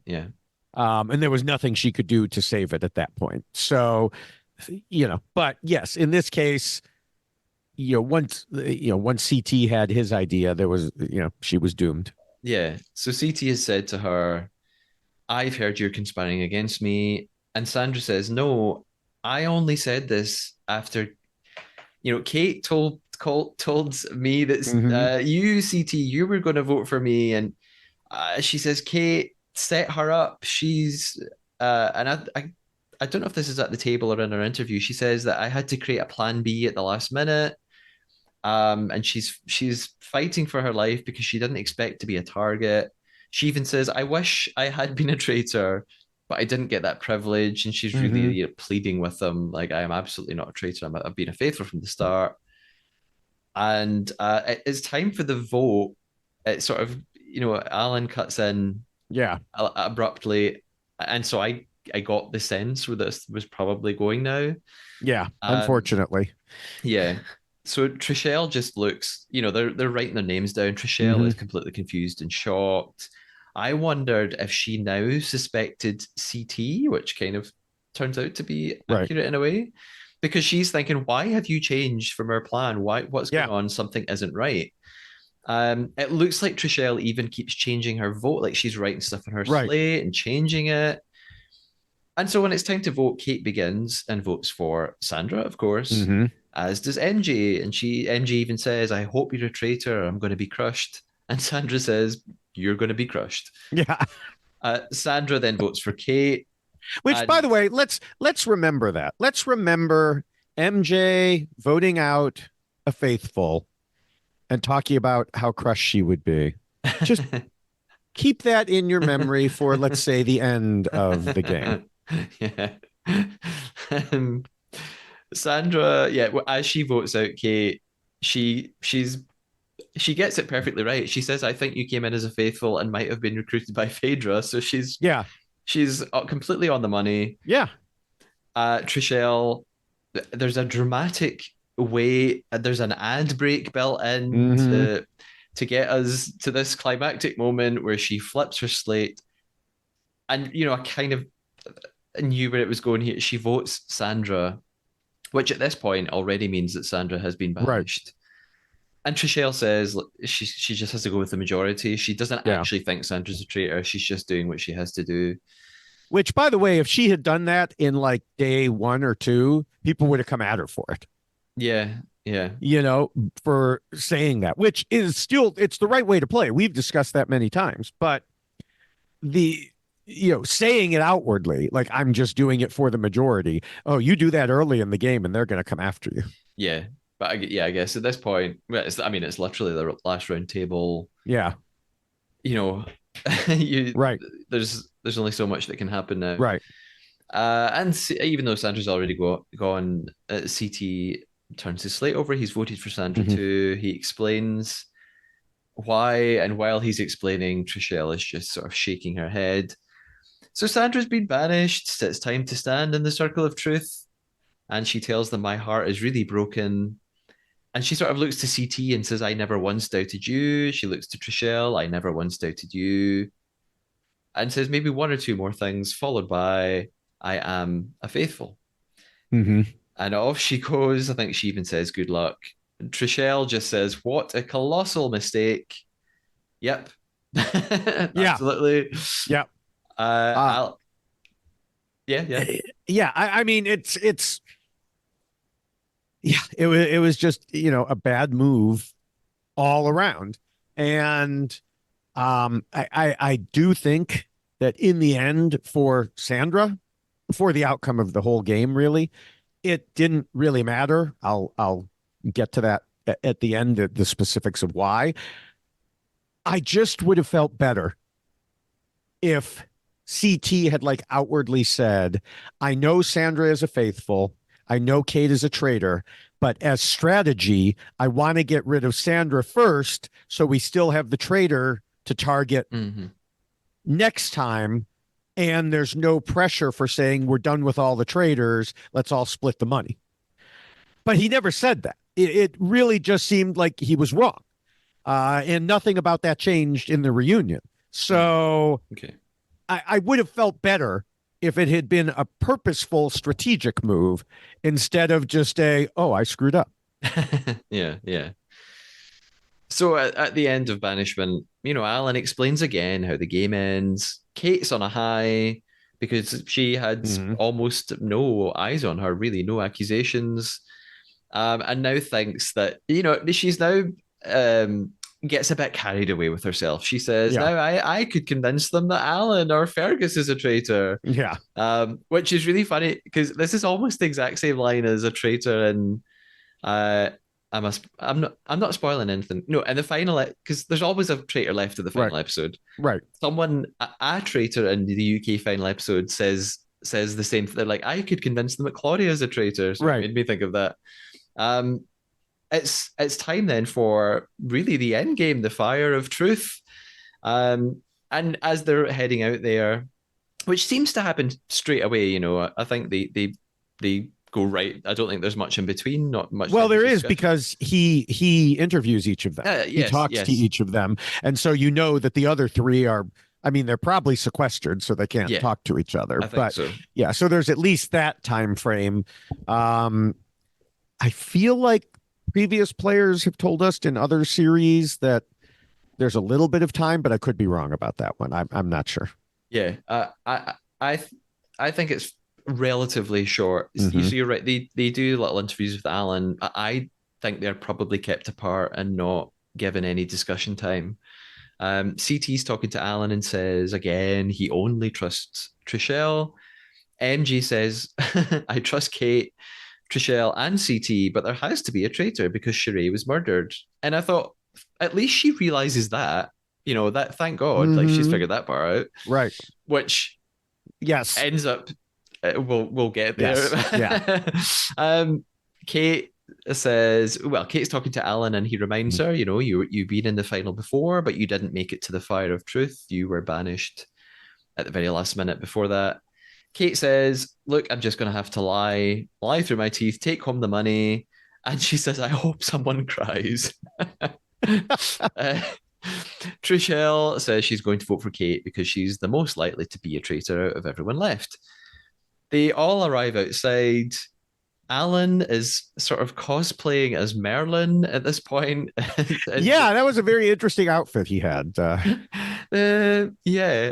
And there was nothing she could do to save it at that point. So, but yes, in this case, once CT had his idea, there was, she was doomed. Yeah. So CT has said to her, I've heard you're conspiring against me. And Sandra says, no, I only said this after, Kate told me that you, CT, you were going to vote for me. And she says, Kate set her up. She's, and I don't know if this is at the table or in her interview. She says that I had to create a plan B at the last minute. And she's fighting for her life because she didn't expect to be a target. She even says, I wish I had been a traitor, but I didn't get that privilege. And she's really, Mm-hmm. pleading with them, like, I am absolutely not a traitor. I've been a faithful from the start. And it's time for the vote. It's sort of, Alan cuts in Yeah. abruptly. And so I got the sense where this was probably going now. Yeah. Um, Unfortunately. yeah. So Trishelle just looks, they're writing their names down. Trishelle is Mm-hmm. completely confused and shocked. I wondered if she now suspected CT, which kind of turns out to be Right. accurate in a way, because she's thinking, why have you changed from our plan? What's going Yeah. on? Something isn't right. It looks like Trishelle even keeps changing her vote, like she's writing stuff on her Right. slate and changing it. And so when it's time to vote, Kate begins and votes for Sandra, of course, Mm-hmm. as does MJ. And MJ even says, I hope you're a traitor. I'm going to be crushed. And Sandra says, you're going to be crushed. Yeah. Sandra then votes for Kate. Which, by And the way, let's remember that. Let's remember MJ voting out a faithful and talking about how crushed she would be. Just keep that in your memory for, let's say, the end of the game. yeah. Um, Sandra, yeah, as she votes out Kate, she's she gets it perfectly right. She says, "I think you came in as a faithful and might have been recruited by Phaedra." So Yeah. she's completely on the money. Yeah. Trishelle, there's a dramatic way. There's an ad break built in Mm-hmm. to get us to this climactic moment where she flips her slate, and I kind of knew where it was going here. She votes Sandra, which at this point already means that Sandra has been Right. banished. And Trishelle says she just has to go with the majority. She doesn't Yeah. actually think Sandra's a traitor. She's just doing what she has to do. Which, by the way, if she had done that in like day 1 or 2, people would have come at her for it, Yeah, yeah, you know, for saying that, which is still, it's the right way to play. We've discussed that many times, but the, saying it outwardly, like I'm just doing it for the majority. Oh, you do that early in the game and they're going to come after you. yeah. But I guess at this point, well, it's literally the last round table. Yeah. You know, you Right. there's only so much that can happen now. Right. And even though Sandra's already gone, CT turns his slate over. He's voted for Sandra Mm-hmm. too. He explains why, and while he's explaining, Trishelle is just sort of shaking her head. So Sandra's been banished. It's time to stand in the circle of truth. And she tells them, my heart is really broken. And she sort of looks to CT and says, I never once doubted you. She looks to Trishelle, I never once doubted you. And says maybe one or two more things, followed by, I am a faithful. Mm-hmm. And off she goes. I think she even says, good luck. And Trishelle just says, what a colossal mistake. Yep. Yeah. Absolutely. Yeah. Uh, I'll, yeah, yeah. yeah. I mean, yeah, it was just, a bad move all around. And I do think that in the end for Sandra, for the outcome of the whole game, really, it didn't really matter. I'll get to that at the end, the specifics of why. I just would have felt better if CT had like outwardly said, I know Sandra is a faithful, I know Kate is a traitor, but as strategy, I want to get rid of Sandra first so we still have the traitor to target Mm-hmm. next time. And there's no pressure for saying we're done with all the traitors. Let's all split the money. But he never said that. It really just seemed like he was wrong. And nothing about that changed in the reunion. Mm. So Okay. I would have felt better if it had been a purposeful strategic move instead of just oh, I screwed up. Yeah, yeah. So at the end of banishment, Alan explains again how the game ends. Kate's on a high because she had Mm-hmm. almost no eyes on her, really, no accusations. And now thinks that, she's now um, gets a bit carried away with herself. She says, Yeah. now I could convince them that Alan or Fergus is a traitor, Yeah. which is really funny because this is almost the exact same line as a traitor in uh, I'm not spoiling anything. No, in the final, because there's always a traitor left at the Right. final episode. Right. Someone, a traitor in the UK final episode says the same. They're like, I could convince them that Claudia is a traitor, so it Right. made me think of that. Um, it's time then for really the end game, the fire of truth. And as they're heading out there, which seems to happen straight away, I think they go right. I don't think there's much in between, not much Well, time to there is discuss. because he interviews each of them. He Yes, talks to yes, each of them, and so you know that the other three are. I mean, they're probably sequestered, so they can't yeah, talk to each other. I think But so. yeah, so there's at least that time frame. Um, I feel like previous players have told us in other series that there's a little bit of time, but I could be wrong about that one. I'm not sure. Yeah, I think it's relatively short. So Hmm. you're right. They do little interviews with Alan. I think they're probably kept apart and not given any discussion time. CT's talking to Alan and says again he only trusts Trishelle. MG says I trust Kate, Trishelle, and CT, but there has to be a traitor because Sheree was murdered. And I thought at least she realizes that. That thank God, like she's Hmm. figured that part out, Right. which Yes. ends up we'll get there. Yes. Yeah. um, Kate says, well, Kate's talking to Alan, and he reminds her, you've been in the final before, but you didn't make it to the fire of truth. You were banished at the very last minute before that. Kate says, look, I'm just going to have to lie through my teeth, take home the money. And she says, I hope someone cries. uh, Trishelle says she's going to vote for Kate because she's the most likely to be a traitor out of everyone left. They all arrive outside. Alan is sort of cosplaying as Merlin at this point. And Yeah, that was a very interesting outfit he had. yeah.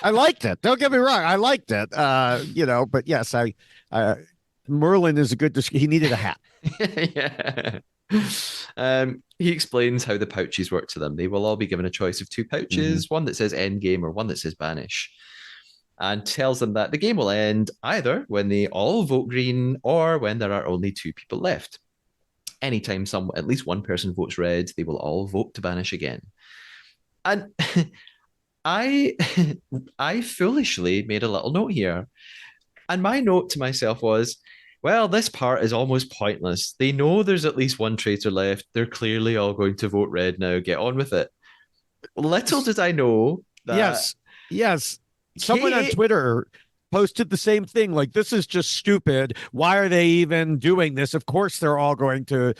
I liked it. Don't get me wrong. I liked it. But yes, uh, Merlin is a good, he needed a hat. Yeah. He explains how the pouches work to them. They will all be given a choice of two Hmm. pouches, one that says end game or one that says banish, and tells them that the game will end either when they all vote green or when there are only two people left. Anytime at least one person votes red, they will all vote to banish again. And I I foolishly made a little note here. And my note to myself was, well, this part is almost pointless. They know there's at least one traitor left. They're clearly all going to vote red now. Get on with it. Little did I know that Yes. Yes. Someone on Kate. Twitter posted the same thing. Like, this is just stupid. Why are they even doing this? Of course, they're all going to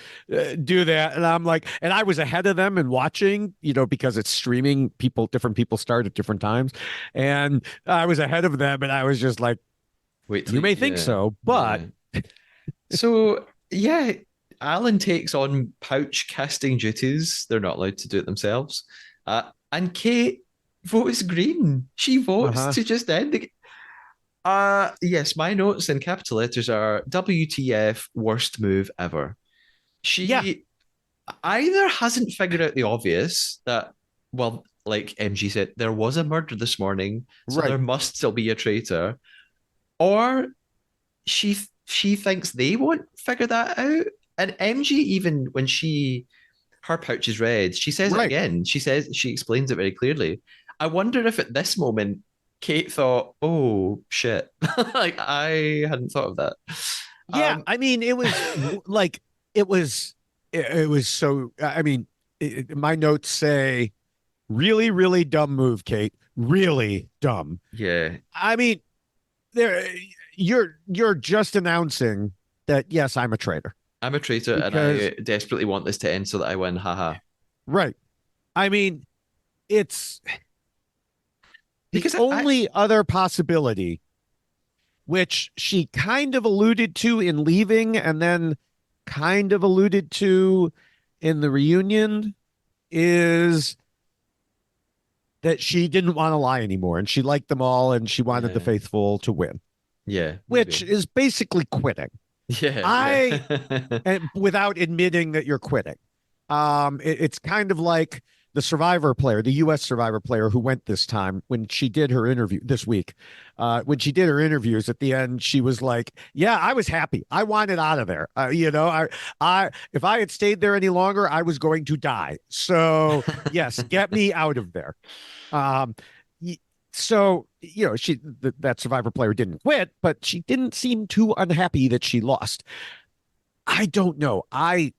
do that. And I'm like, and I was ahead of them in watching, because it's streaming. Different people start at different times. And I was ahead of them. And I was just like, Wait till you may think yeah, so, but yeah. So yeah, Alan takes on pouch casting duties. They're not allowed to do it themselves. And Kate votes green. She votes uh-huh. to just end the. Yes, my notes in capital letters are WTF worst move ever. Yeah, She either hasn't figured out the obvious that, well, like MG said, there was a murder this morning, so right. there must still be a traitor, or she thinks they won't figure that out. And MG, even when her pouch is red, she says it Right. again. She explains it very clearly. I wonder if at this moment Kate thought, "Oh shit!" Like I hadn't thought of that. Yeah, Um, I mean, it was like it was it was so I mean, my notes say really, really dumb move, Kate. Really dumb. yeah, I mean, there you're just announcing that yes, I'm a traitor. I'm a traitor, and Because I desperately want this to end so that I win. Haha. right. I mean, it's the Because I only other possibility, which she kind of alluded to in leaving and then kind of alluded to in the reunion, is that she didn't want to lie anymore and she liked them all and she wanted the yeah, faithful to win, yeah, which maybe. is basically quitting. Yeah, I yeah. and without admitting that you're quitting. It's kind of like the Survivor player, the U.S. Survivor player who went this time, when she did her interview this week, when she did her interviews at the end, she was like, "Yeah, I was happy. I wanted out of there. If I had stayed there any longer, I was going to die. So yes, get me out of there." Um, so that Survivor player didn't quit, but she didn't seem too unhappy that she lost. I don't know. I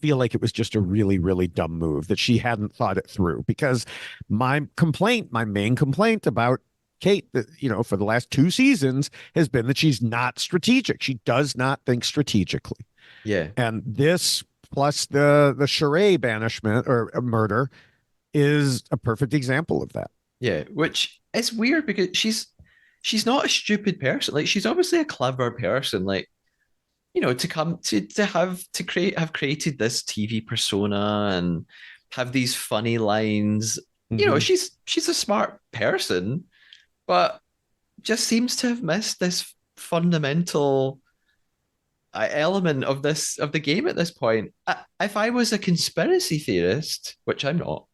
feel like it was just a really, really dumb move that she hadn't thought it through, because my main complaint about Kate, for the last 2 seasons has been that she's not strategic. She does not think strategically. Yeah. And this plus the Sheree banishment or murder is a perfect example of that. Yeah, which is weird because she's not a stupid person. Like she's obviously a clever person. Like, to come to have created this TV persona and have these funny lines. Mm-hmm. She's a smart person, but just seems to have missed this fundamental element of the game at this point. If I was a conspiracy theorist, which I'm not,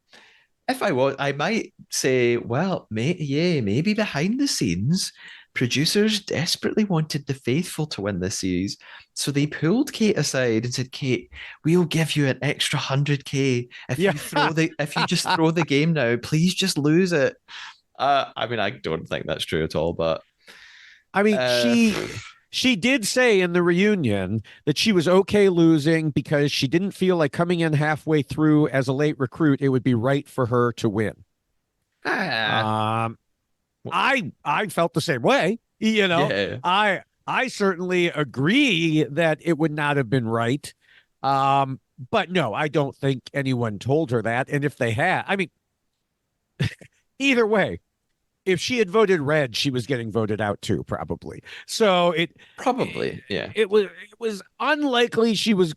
if I was, I might say, well, maybe behind the scenes, producers desperately wanted the faithful to win this series. So they pulled Kate aside and said, Kate, we'll give you an extra 100K Yeah. if you just throw the game now, please just lose it. I mean, I don't think that's true at all, but I mean, uh, she did say in the reunion that she was okay losing because she didn't feel like coming in halfway through as a late recruit, it would be right for her to win. ah, Um, I felt the same way. yeah, I certainly agree that it would not have been right. But no, I don't think anyone told her that. And if they had, I mean, either way, if she had voted red, she was getting voted out too, probably. So probably, yeah, it was unlikely she was,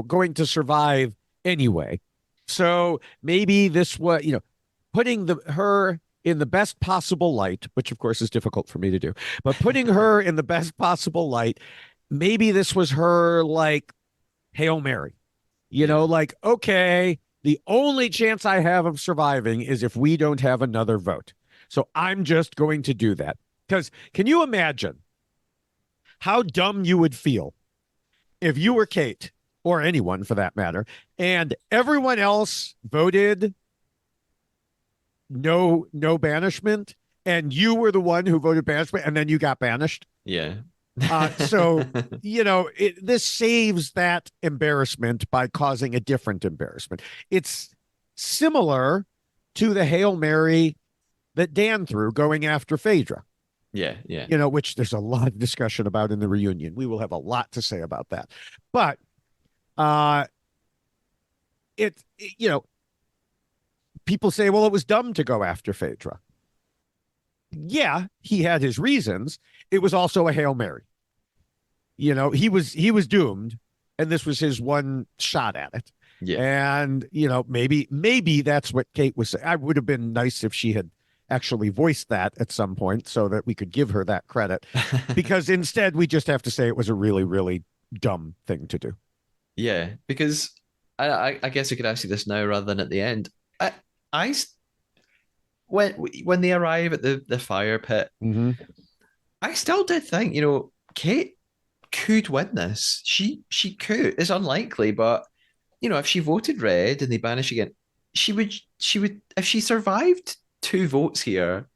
going to survive anyway. So maybe this was, putting her in the best possible light, which of course is difficult for me to do, but putting her in the best possible light, maybe this was her like Hail Mary, yeah, like, okay, the only chance I have of surviving is if we don't have another vote. So I'm just going to do that. Because can you imagine how dumb you would feel if you were Kate, or anyone for that matter, and everyone else voted no banishment, and you were the one who voted banishment, and then you got banished? yeah. So this saves that embarrassment by causing a different embarrassment. It's similar to the Hail Mary that Dan threw going after Phaedra, Yeah, yeah, which there's a lot of discussion about in the reunion. We will have a lot to say about that. But uh people say, well, it was dumb to go after Phaedra. Yeah, he had his reasons. It was also a Hail Mary. He was doomed, and this was his one shot at it. yeah. And maybe that's what Kate was saying. I would have been nice if she had actually voiced that at some point so that we could give her that credit, because instead we just have to say it was a really, really dumb thing to do. Yeah, because I guess I could ask you this now rather than at the end. I, I when they arrive at the fire pit, Mm-hmm. I still did think, Kate could win this. She could. It's unlikely, but if she voted red and they banish again, she would if she survived 2 votes here,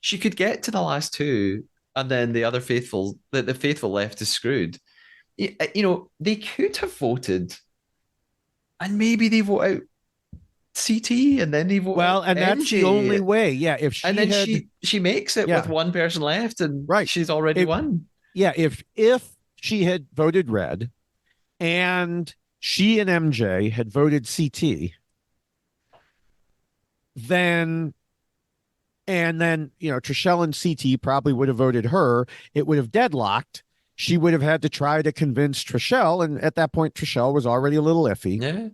she could get to the last two, and then the faithful left is screwed. They could have voted, and maybe they vote out CT, and then they vote out Well, and that's the only MJ, way. Yeah, if and she then had, she makes it with yeah, one person left, and right. she's already If won. yeah, if she had voted red and she and MJ had voted CT, then Trishelle and CT probably would have voted her. It would have deadlocked. She would have had to try to convince Trishelle, and at that point, Trishelle was already a little iffy. Yeah,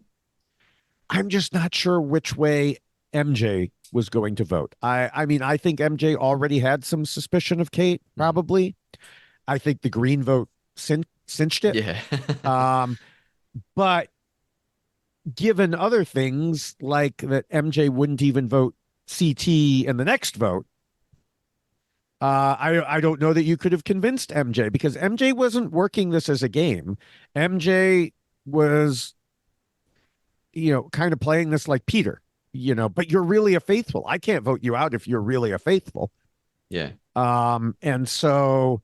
I'm just not sure which way MJ was going to vote. I mean, I think MJ already had some suspicion of Kate, probably. I think the green vote cinched it. yeah, Um, but given other things like that MJ wouldn't even vote CT in the next vote, I don't know that you could have convinced MJ because MJ wasn't working this as a game. MJ was, kind of playing this like Peter, but you're really a faithful. I can't vote you out if you're really a faithful. Yeah. And so,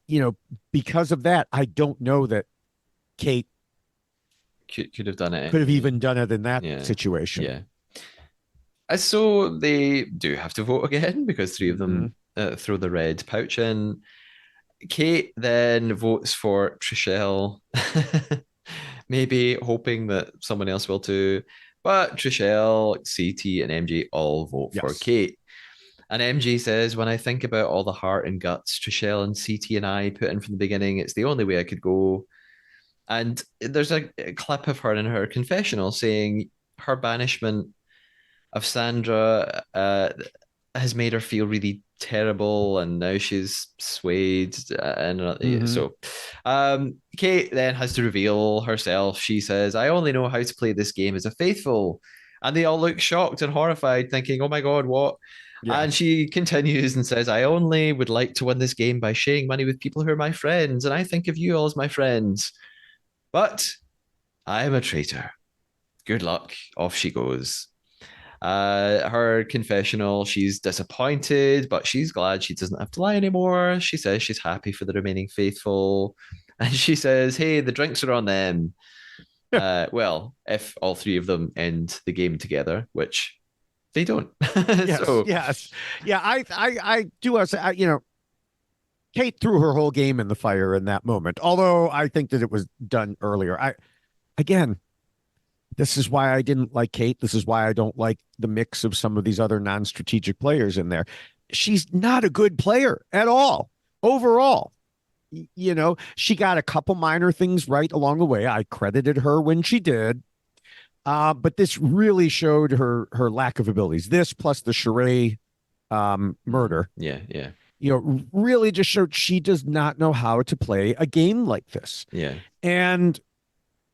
you know, because of that, I don't know that Kate Could have done it could have anyway. even done it in that Yeah. situation. Yeah. So they do have to vote again because three of Hmm. them throw the red pouch in. Kate then votes for Trishelle, maybe hoping that someone else will too. But Trishelle, CT, and MJ all vote for Yes. Kate. And MJ says, when I think about all the heart and guts Trishelle and CT and I put in from the beginning, it's the only way I could go. And there's a clip of her in her confessional saying her banishment of Sandra has made her feel really terrible, and now she's swayed. And Hmm. so, Kate then has to reveal herself. She says, "I only know how to play this game as a faithful." And they all look shocked and horrified, thinking, "Oh my God, what?" Yeah. And she continues and says, "I only would like to win this game by sharing money with people who are my friends, and I think of you all as my friends. But I am a traitor. Good luck." Off she goes. Her confessional, she's disappointed, but she's glad she doesn't have to lie anymore. She says she's happy for the remaining faithful. And she says, hey, the drinks are on them. Well, if all three of them end the game together, which they don't. Yes. So, Yes. Yeah. I do want to say, Kate threw her whole game in the fire in that moment. Although I think that it was done earlier. Again, this is why I didn't like Kate. This is why I don't like the mix of some of these other non-strategic players in there. She's not a good player at all overall. She got a couple minor things right along the way. I credited her when she did. But this really showed her lack of abilities. This plus the charade murder, yeah, yeah, really just showed she does not know how to play a game like this. yeah. And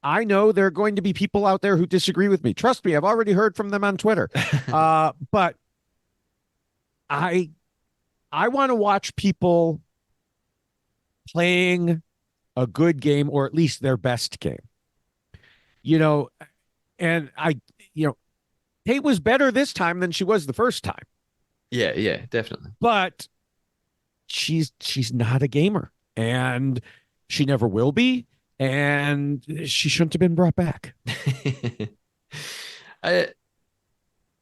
I know there are going to be people out there who disagree with me. Trust me, I've already heard from them on Twitter. But I I want to watch people playing a good game or at least their best game. You know, and you know, Kate was better this time than she was the first time, Yeah, yeah, definitely. but she's not a gamer and she never will be and she shouldn't have been brought back. I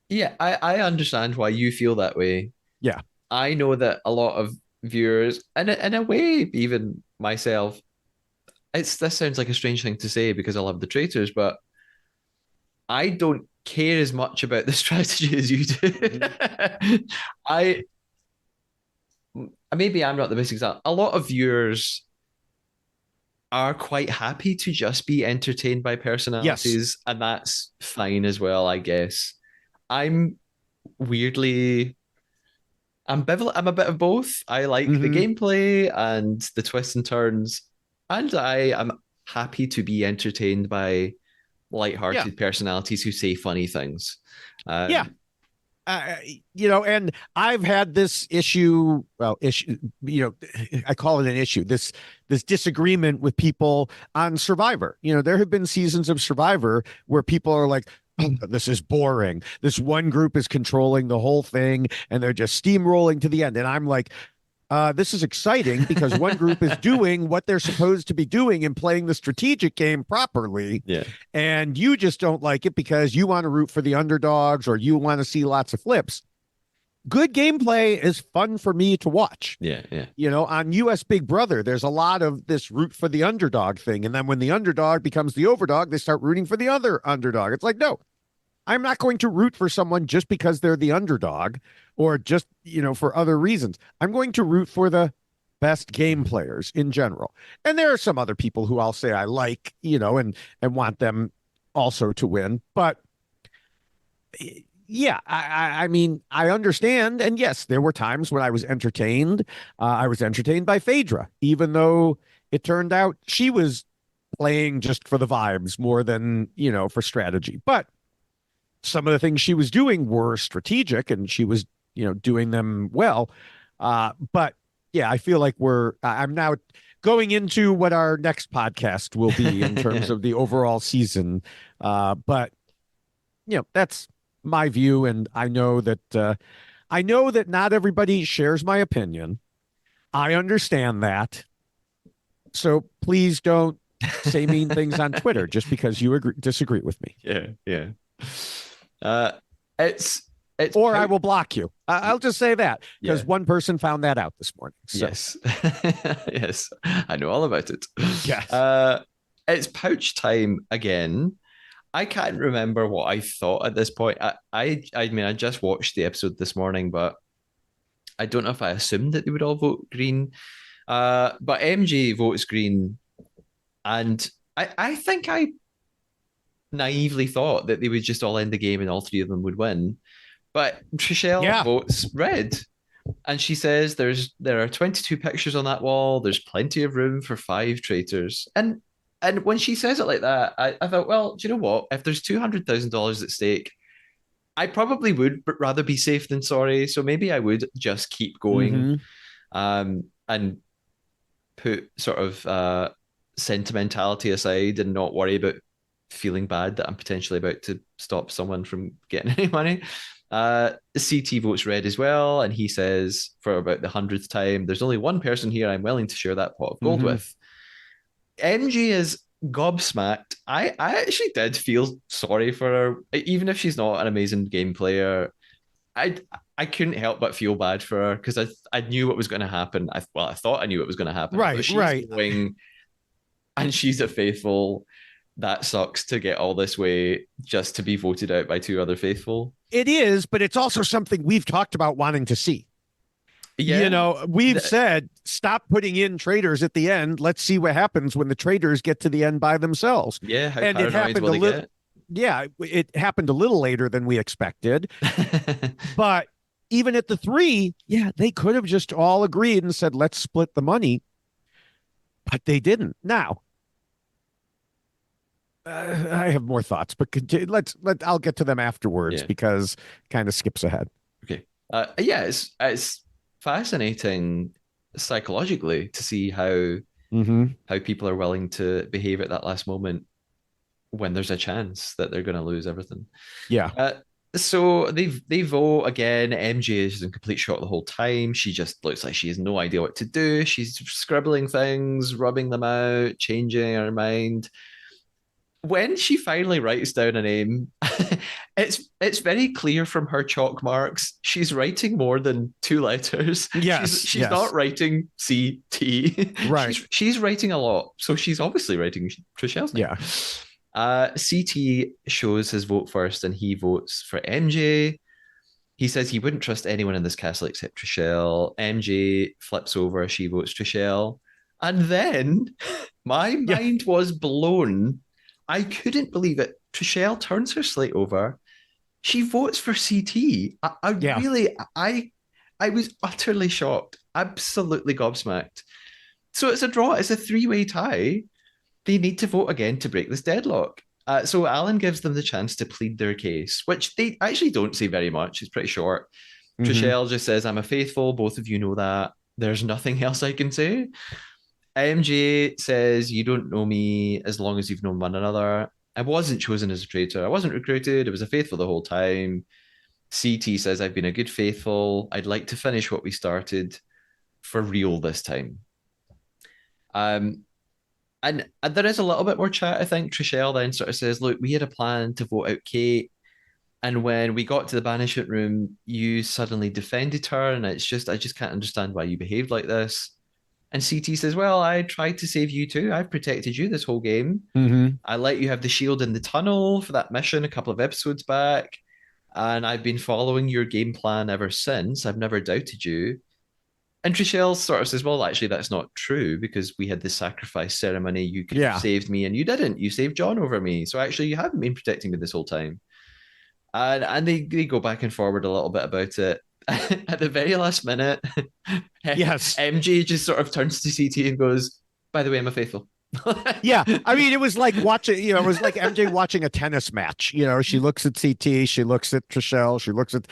yeah, I understand why you feel that way. Yeah. I know that a lot of viewers, and in a way, even myself, this sounds like a strange thing to say because I love the traitors, but I don't care as much about the strategy as you do. Mhm. I maybe I'm not the best example. A lot of viewers are quite happy to just be entertained by Yes. personalities, and that's fine as well, I guess. I'm weirdly ambivalent. I'm a bit of both. I like the Hmm. gameplay and the twists and turns, and I am happy to be entertained by Yeah. light-hearted personalities who say funny things. Yeah. Um, uh, and I've had this issue. Well, issue. I call it an issue. This disagreement with people on Survivor. There have been seasons of Survivor where people are like, "Oh, this is boring. This one group is controlling the whole thing, and they're just steamrolling to the end." And I'm like, this is exciting because one group is doing what they're supposed to be doing and playing the strategic game properly. yeah, And you just don't like it because you want to root for the underdogs or you want to see lots of flips. Good gameplay is fun for me to watch. yeah, yeah, On US Big Brother, there's a lot of this root for the underdog thing. And then when the underdog becomes the overdog, they start rooting for the other underdog. It's like, no, I'm not going to root for someone just because they're the underdog or just, for other reasons. I'm going to root for the best game players in general. And there are some other people who I'll say I like, and want them also to win. But yeah, I mean, I understand. And yes, there were times when I was entertained. I was entertained by Phaedra, even though it turned out she was playing just for the vibes more than, for strategy. But some of the things she was doing were strategic and she was, doing them well. But yeah, I feel like I'm now going into what our next podcast will be in terms of the overall season. But that's my view. And I know that not everybody shares my opinion. I understand that. So please don't say mean things on Twitter just because you disagree with me. Yeah, yeah. Uh, it's Or I will block you. I'll just say that because yeah. one person found that out this morning. So. Yes, yes, I know all about it. Yes. It's pouch time again. I can't remember what I thought at this point. I mean, I just watched the episode this morning, but I don't know if I assumed that they would all vote green. But MJ votes green, and I think I naively thought that they would just all end the game and all three of them would win. But Trishelle Yeah. votes red, and she says there are 22 pictures on that wall. There's plenty of room for 5 traitors. And when she says it like that, I thought, well, do you know what? If there's $200,000 at stake, I probably would rather be safe than sorry. So maybe I would just keep going, Mm-hmm. and put sort of sentimentality aside and not worry about feeling bad that I'm potentially about to stop someone from getting any money. CT votes red as well, and he says for about the 100th time, there's only one person here I'm willing to share that pot of gold Mm-hmm. with. MG is gobsmacked. I actually did feel sorry for her, even if she's not an amazing game player. I I couldn't help but feel bad for her because I knew what was going to happen. I thought I knew what was going to happen. But Right, she's right. going and she's a faithful. That sucks to get all this way just to be voted out by two other faithful. It is, but it's also something we've talked about wanting to see. Yeah, We've said stop putting in traitors at the end. Let's see what happens when the traitors get to the end by themselves. yeah. How And it paranoid happened will a they little. get? Yeah, it happened a little later than we expected. But even at the 3, yeah, they could have just all agreed and said, let's split the money. But they didn't. Now, I have more thoughts, but I'll get to them afterwards Yeah. because kind of skips ahead. Okay. Yeah, it's fascinating psychologically to see Mm-hmm. how people are willing to behave at that last moment when there's a chance that they're going to lose everything. Yeah. Uh, so they vote again. MJ is in complete shock the whole time. She just looks like she has no idea what to do. She's scribbling things, rubbing them out, changing her mind. When she finally writes down a name, it's very clear from her chalk marks she's writing more than 2 letters. Yes. She's Yes. not writing CT. Right. She's writing a lot, so she's obviously writing Trichelle's name. Yeah. CT shows his vote first, and he votes for MJ. He says he wouldn't trust anyone in this castle except Trishelle. MJ flips over, she votes Trishelle. And then my Yeah. mind was blown. I couldn't believe it. Trishelle turns her slate over. She votes for CT. I Yeah. really, I was utterly shocked, absolutely gobsmacked. So it's a draw. It's a three-way tie. They need to vote again to break this deadlock. So Alan gives them the chance to plead their case, which they actually don't say very much. It's pretty short. Mm-hmm. Trishelle just says, I'm a faithful. Both of you know that. There's nothing else I can say. MJ says, you don't know me as long as you've known one another. I wasn't chosen as a traitor. I wasn't recruited. I was a faithful the whole time. CT says, I've been a good faithful. I'd like to finish what we started for real this time. And there is a little bit more chat. I think Trishelle then sort of says, look, we had a plan to vote out Kate. And when we got to the banishment room, you suddenly defended her. And I just can't understand why you behaved like this. And CT says, well, I tried to save you too. I've protected you this whole game. Mm-hmm. I let you have the shield in the tunnel for that mission a couple of episodes back. And I've been following your game plan ever since. I've never doubted you. And Trishelle sort of says, well, actually, that's not true because we had the sacrifice ceremony. You could have Yeah. saved me and you didn't. You saved John over me. So actually, you haven't been protecting me this whole time. And they go back and forward a little bit about it. At the very last minute, Yes. MJ just sort of turns to CT and goes, by the way, I'm a faithful. Yeah, I mean, it was like watching, it was like MJ watching a tennis match. She looks at CT, she looks at Trishelle, she looks at,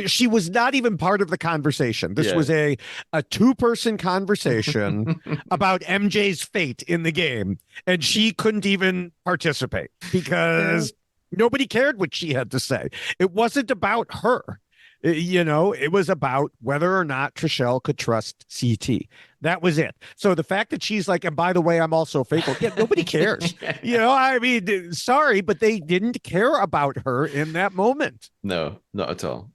she was not even part of the conversation. This Yeah. was a two-person conversation about MJ's fate in the game, and she couldn't even participate Yeah. because nobody cared what she had to say. It wasn't about her. It was about whether or not Trishelle could trust CT. That was it. So the fact that she's like, and by the way, I'm also faithful. Yeah, nobody cares. I mean, sorry, but they didn't care about her in that moment. No, not at all.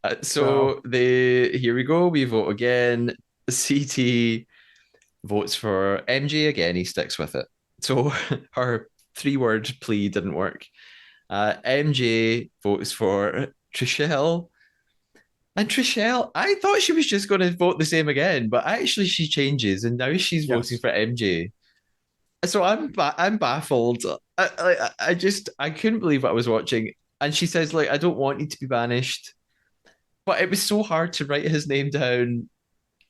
So So they here we go. We vote again. CT votes for MJ again. He sticks with it. So her three-word plea didn't work. MJ votes for Trishelle. And Trishelle, I thought she was just going to vote the same again, but actually she changes, and now she's voting yes, for MJ. So I'm baffled. I couldn't believe what I was watching. And she says like I don't want you to be banished, but it was so hard to write his name down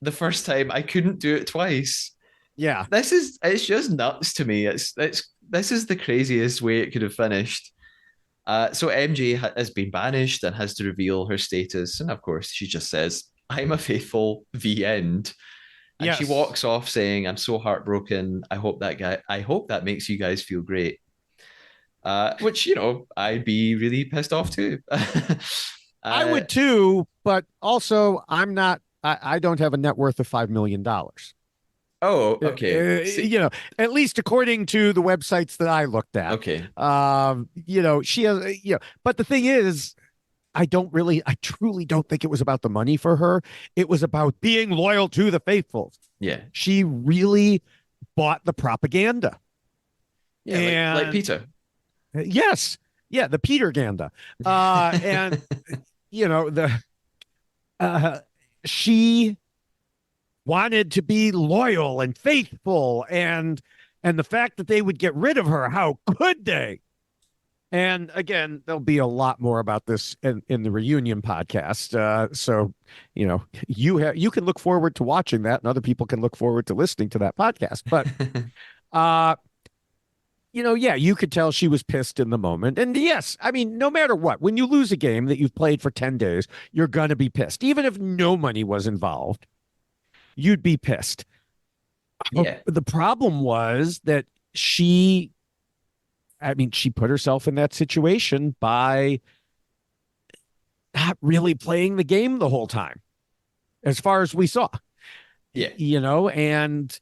the first time. I couldn't do it twice. yeah, It's just nuts to me. It's this is the craziest way it could have finished. So MJ has been banished and has to reveal her status, and of course she just says, "I'm a faithful." The end. And she yes. walks off saying, "I'm so heartbroken. I hope that makes you guys feel great." Which I'd be really pissed off too. I uh, would too, but also I'm not. I don't have a net worth of $5 million. oh, okay. See, At least according to the websites that I looked at. okay, She has, but the thing is, I truly don't think it was about the money for her. It was about being loyal to the faithful. yeah, She really bought the propaganda. yeah, like And Peter. yes, yeah, the Peter Ganda. And the uh she wanted to be loyal and faithful, and the fact that they would get rid of her, how could they? And again, there'll be a lot more about this in the reunion podcast. So, you can look forward to watching that, and other people can look forward to listening to that podcast. But uh, yeah, you could tell she was pissed in the moment. And yes, I mean, no matter what, when you lose a game that you've played for 10 days, you're gonna be pissed. Even if no money was involved, you'd be pissed. Yeah, The problem was that she I mean, she put herself in that situation by not really playing the game the whole time, as far as we saw, yeah. and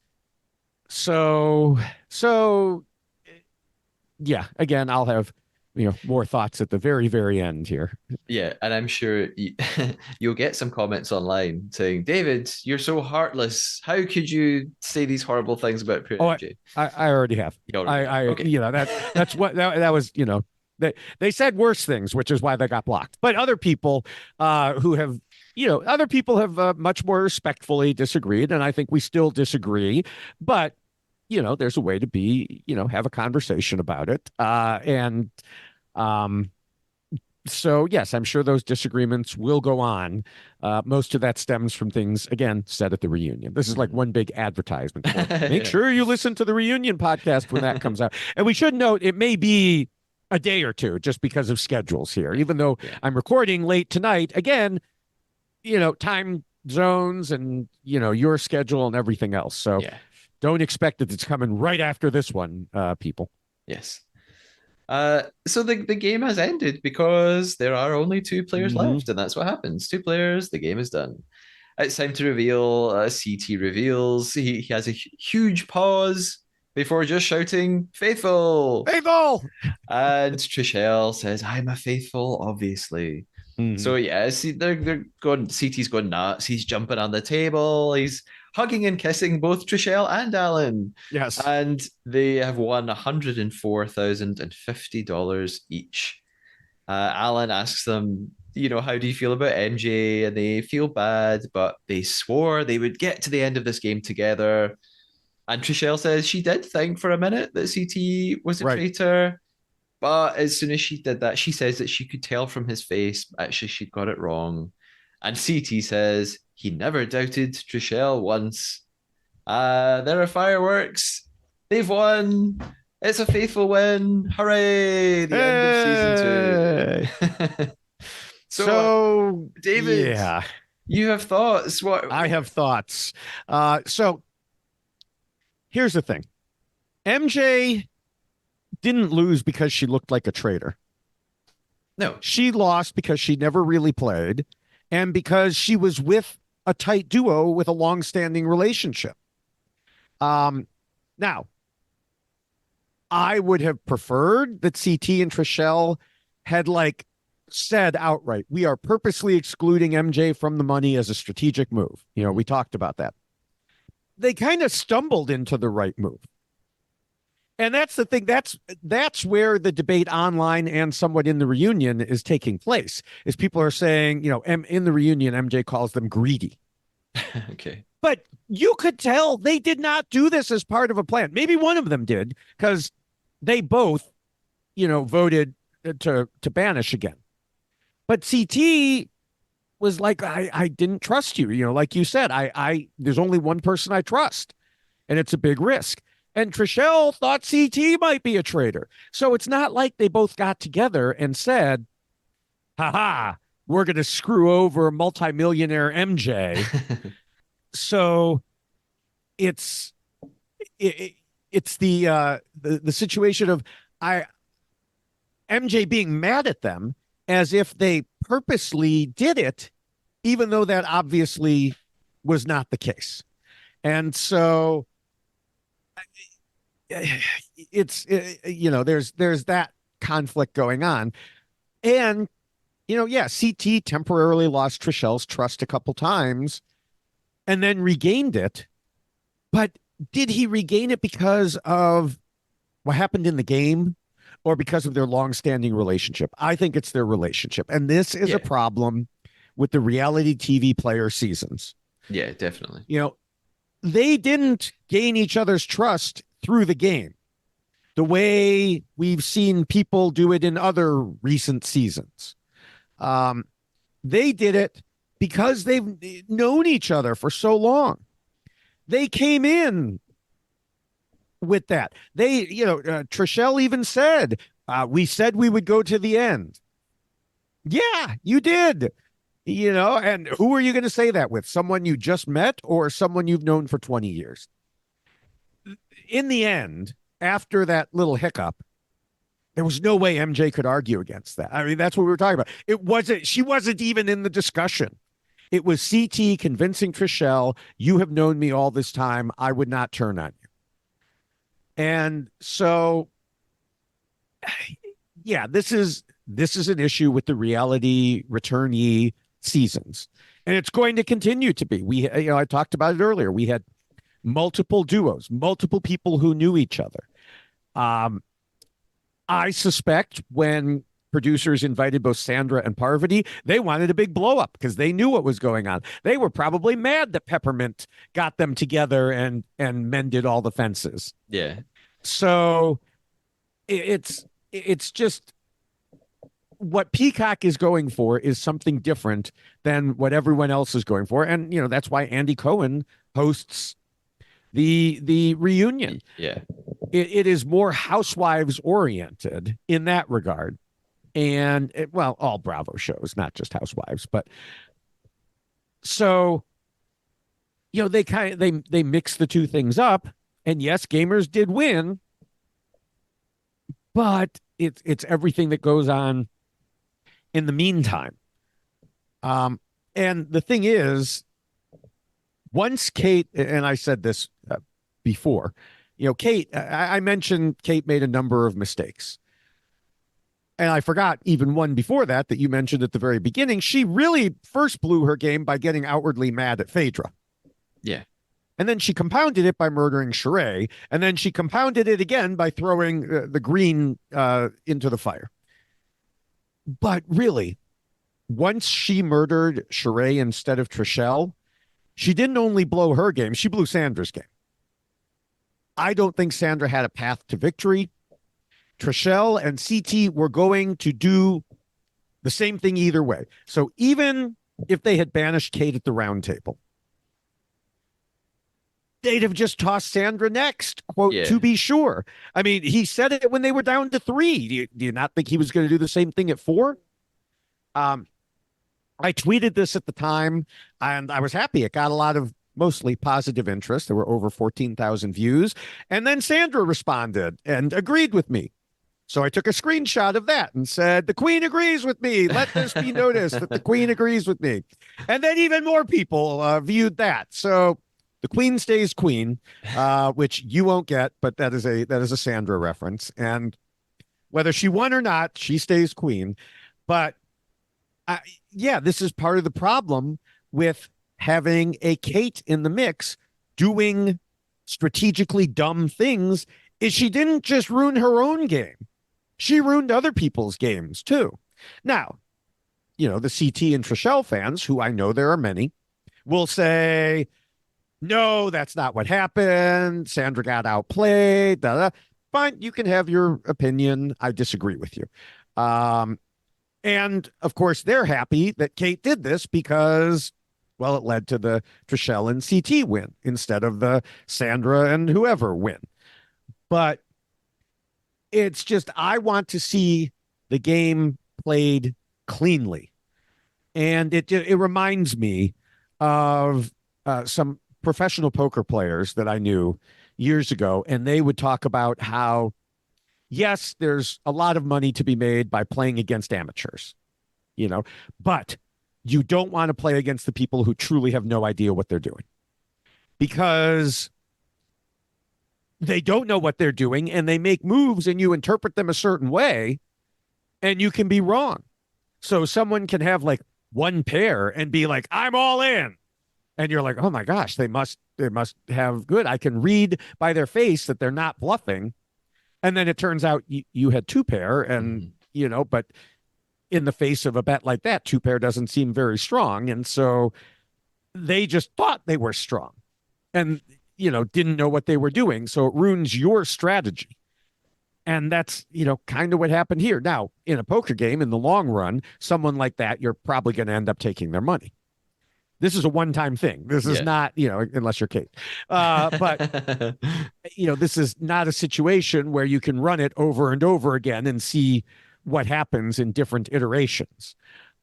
so yeah, again, I'll have, more thoughts at the very, very end here. Yeah, and I'm sure you'll get some comments online saying, "David, you're so heartless. How could you say these horrible things about Oh, PMG?" I already have. You already have. Okay. That's what that was, they said worse things, which is why they got blocked. But other people who have, other people have much more respectfully disagreed, and I think we still disagree. But there's a way to be, have a conversation about it. And um, so, yes, I'm sure those disagreements will go on. Most of that stems from things, again, said at the reunion. This is like one big advertisement. Make Yeah. sure you listen to the reunion podcast when that comes out. And we should note it may be a day or two just because of schedules here, even though Yeah. I'm recording late tonight. Again, time zones and, your schedule and everything else. So Yeah. don't expect that it's coming right after this one, people. Yes. So the game has ended because there are only two players Mm-hmm. left, and that's what happens. Two players, the game is done. It's time to reveal. CT reveals he has a huge pause before just shouting "faithful," Faithful. and Trishelle says, "I'm a faithful," obviously. Mm-hmm. So yeah, see, they're going. CT's going nuts. He's jumping on the table. He's hugging and kissing both Trishelle and Alan, Yes. and they have won $104,050 each. Alan asks them, how do you feel about MJ? And they feel bad, but they swore they would get to the end of this game together. And Trishelle says she did think for a minute that CT was a Right. traitor. But as soon as she did that, she says that she could tell from his face, actually, she'd got it wrong. And CT says he never doubted Trishelle once. There are fireworks. They've won. It's a faithful win. Hooray! The end of season two. Hey. So, So, David, yeah, you have thoughts. What? I have thoughts. So here's the thing. MJ didn't lose because she looked like a traitor. No. She lost because she never really played and because she was with a tight duo with a long-standing relationship. Um, Now, I would have preferred that CT and Trishelle had like said outright, we are purposely excluding MJ from the money as a strategic move. You know, we talked about that. They kind of stumbled into the right move. And that's the thing. That's where the debate online and somewhat in the reunion is taking place. Is people are saying, you know, in the reunion, MJ calls them greedy. Okay. But you could tell they did not do this as part of a plan. Maybe one of them did because they both, you know, voted to banish again. But CT was like, I didn't trust you. You know, like you said, I there's only one person I trust, and it's a big risk. And Trishelle thought CT might be a traitor. So it's not like they both got together and said, haha, we're going to screw over multimillionaire MJ. So it's it's the situation of I MJ being mad at them as if they purposely did it, even though that obviously was not the case. And so it's you know there's that conflict going on, and you know yeah, CT temporarily lost Trishelle's trust a couple times, and then regained it. But did he regain it because of what happened in the game or because of their long-standing relationship? I think it's their relationship. And this is Yeah. a problem with the reality TV player seasons. Yeah, definitely. You know, they didn't gain each other's trust through the game the way we've seen people do it in other recent seasons. They did it because they've known each other for so long. They came in with that. They, you know, Trishelle even said, we said we would go to the end. Yeah, you did. You know, and who are you going to say that with? Someone you just met or someone you've known for 20 years? In the end, after that little hiccup, there was no way MJ could argue against that. I mean, that's what we were talking about. She wasn't even in the discussion. It was CT convincing Trishelle, you have known me all this time. I would not turn on you. And so, yeah, this is an issue with the reality returnee seasons, and it's going to continue to be. I talked about it earlier. We had multiple duos, multiple people who knew each other. I suspect when producers invited both Sandra and Parvati, they wanted a big blow up because they knew what was going on. They were probably mad that Peppermint got them together and mended all the fences. Yeah. So it's just what Peacock is going for is something different than what everyone else is going for. And, you know, that's why Andy Cohen hosts the reunion. Yeah. It is more housewives oriented in that regard. And well, all Bravo shows, not just housewives, but so, you know, they mix the two things up. And yes, gamers did win, but it's everything that goes on in the meantime. And the thing is, once Kate, and I said this before, you know, Kate, I mentioned Kate made a number of mistakes. And I forgot even one before that you mentioned at the very beginning. She really first blew her game by getting outwardly mad at Phaedra. Yeah. And then she compounded it by murdering Sheree. And then she compounded it again by throwing the green into the fire. But really, once she murdered Sheree instead of Trishelle, she didn't only blow her game, she blew Sandra's game. I don't think Sandra had a path to victory. Trishelle and CT were going to do the same thing either way. So even if they had banished Kate at the round table, they'd have just tossed Sandra next, quote, Yeah. to be sure. I mean, he said it when they were down to 3. Do you not think he was going to do the same thing at 4? Um, I tweeted this at the time, and I was happy. It got a lot of mostly positive interest. There were over 14,000 views. And then Sandra responded and agreed with me. So I took a screenshot of that and said, the Queen agrees with me. Let this be noticed that the Queen agrees with me. And then even more people viewed that. So the Queen stays Queen, which you won't get, but that is a Sandra reference. And whether she won or not, she stays Queen. But uh, yeah, this is part of the problem with having a Kate in the mix doing strategically dumb things is she didn't just ruin her own game. She ruined other people's games too. Now, the CT and Trishelle fans, who I know there are many, will say, no, that's not what happened. Sandra got outplayed. Da, da. Fine, you can have your opinion. I disagree with you. And of course, they're happy that Kate did this because, well, it led to the Trishelle and CT win instead of the Sandra and whoever win. But it's just, I want to see the game played cleanly. And it reminds me of some professional poker players that I knew years ago. And they would talk about how, yes, there's a lot of money to be made by playing against amateurs, but you don't want to play against the people who truly have no idea what they're doing because they don't know what they're doing and they make moves and you interpret them a certain way and you can be wrong. So someone can have like one pair and be like, I'm all in. And you're like, oh my gosh, they must have good. I can read by their face that they're not bluffing. And then it turns out you had 2 pair and, but in the face of a bet like that, 2 pair doesn't seem very strong. And so they just thought they were strong and, didn't know what they were doing. So it ruins your strategy. And that's, kind of what happened here. Now, in a poker game, in the long run, someone like that, you're probably going to end up taking their money. This is a one-time thing. This is not, unless you're Kate. But, this is not a situation where you can run it over and over again and see what happens in different iterations.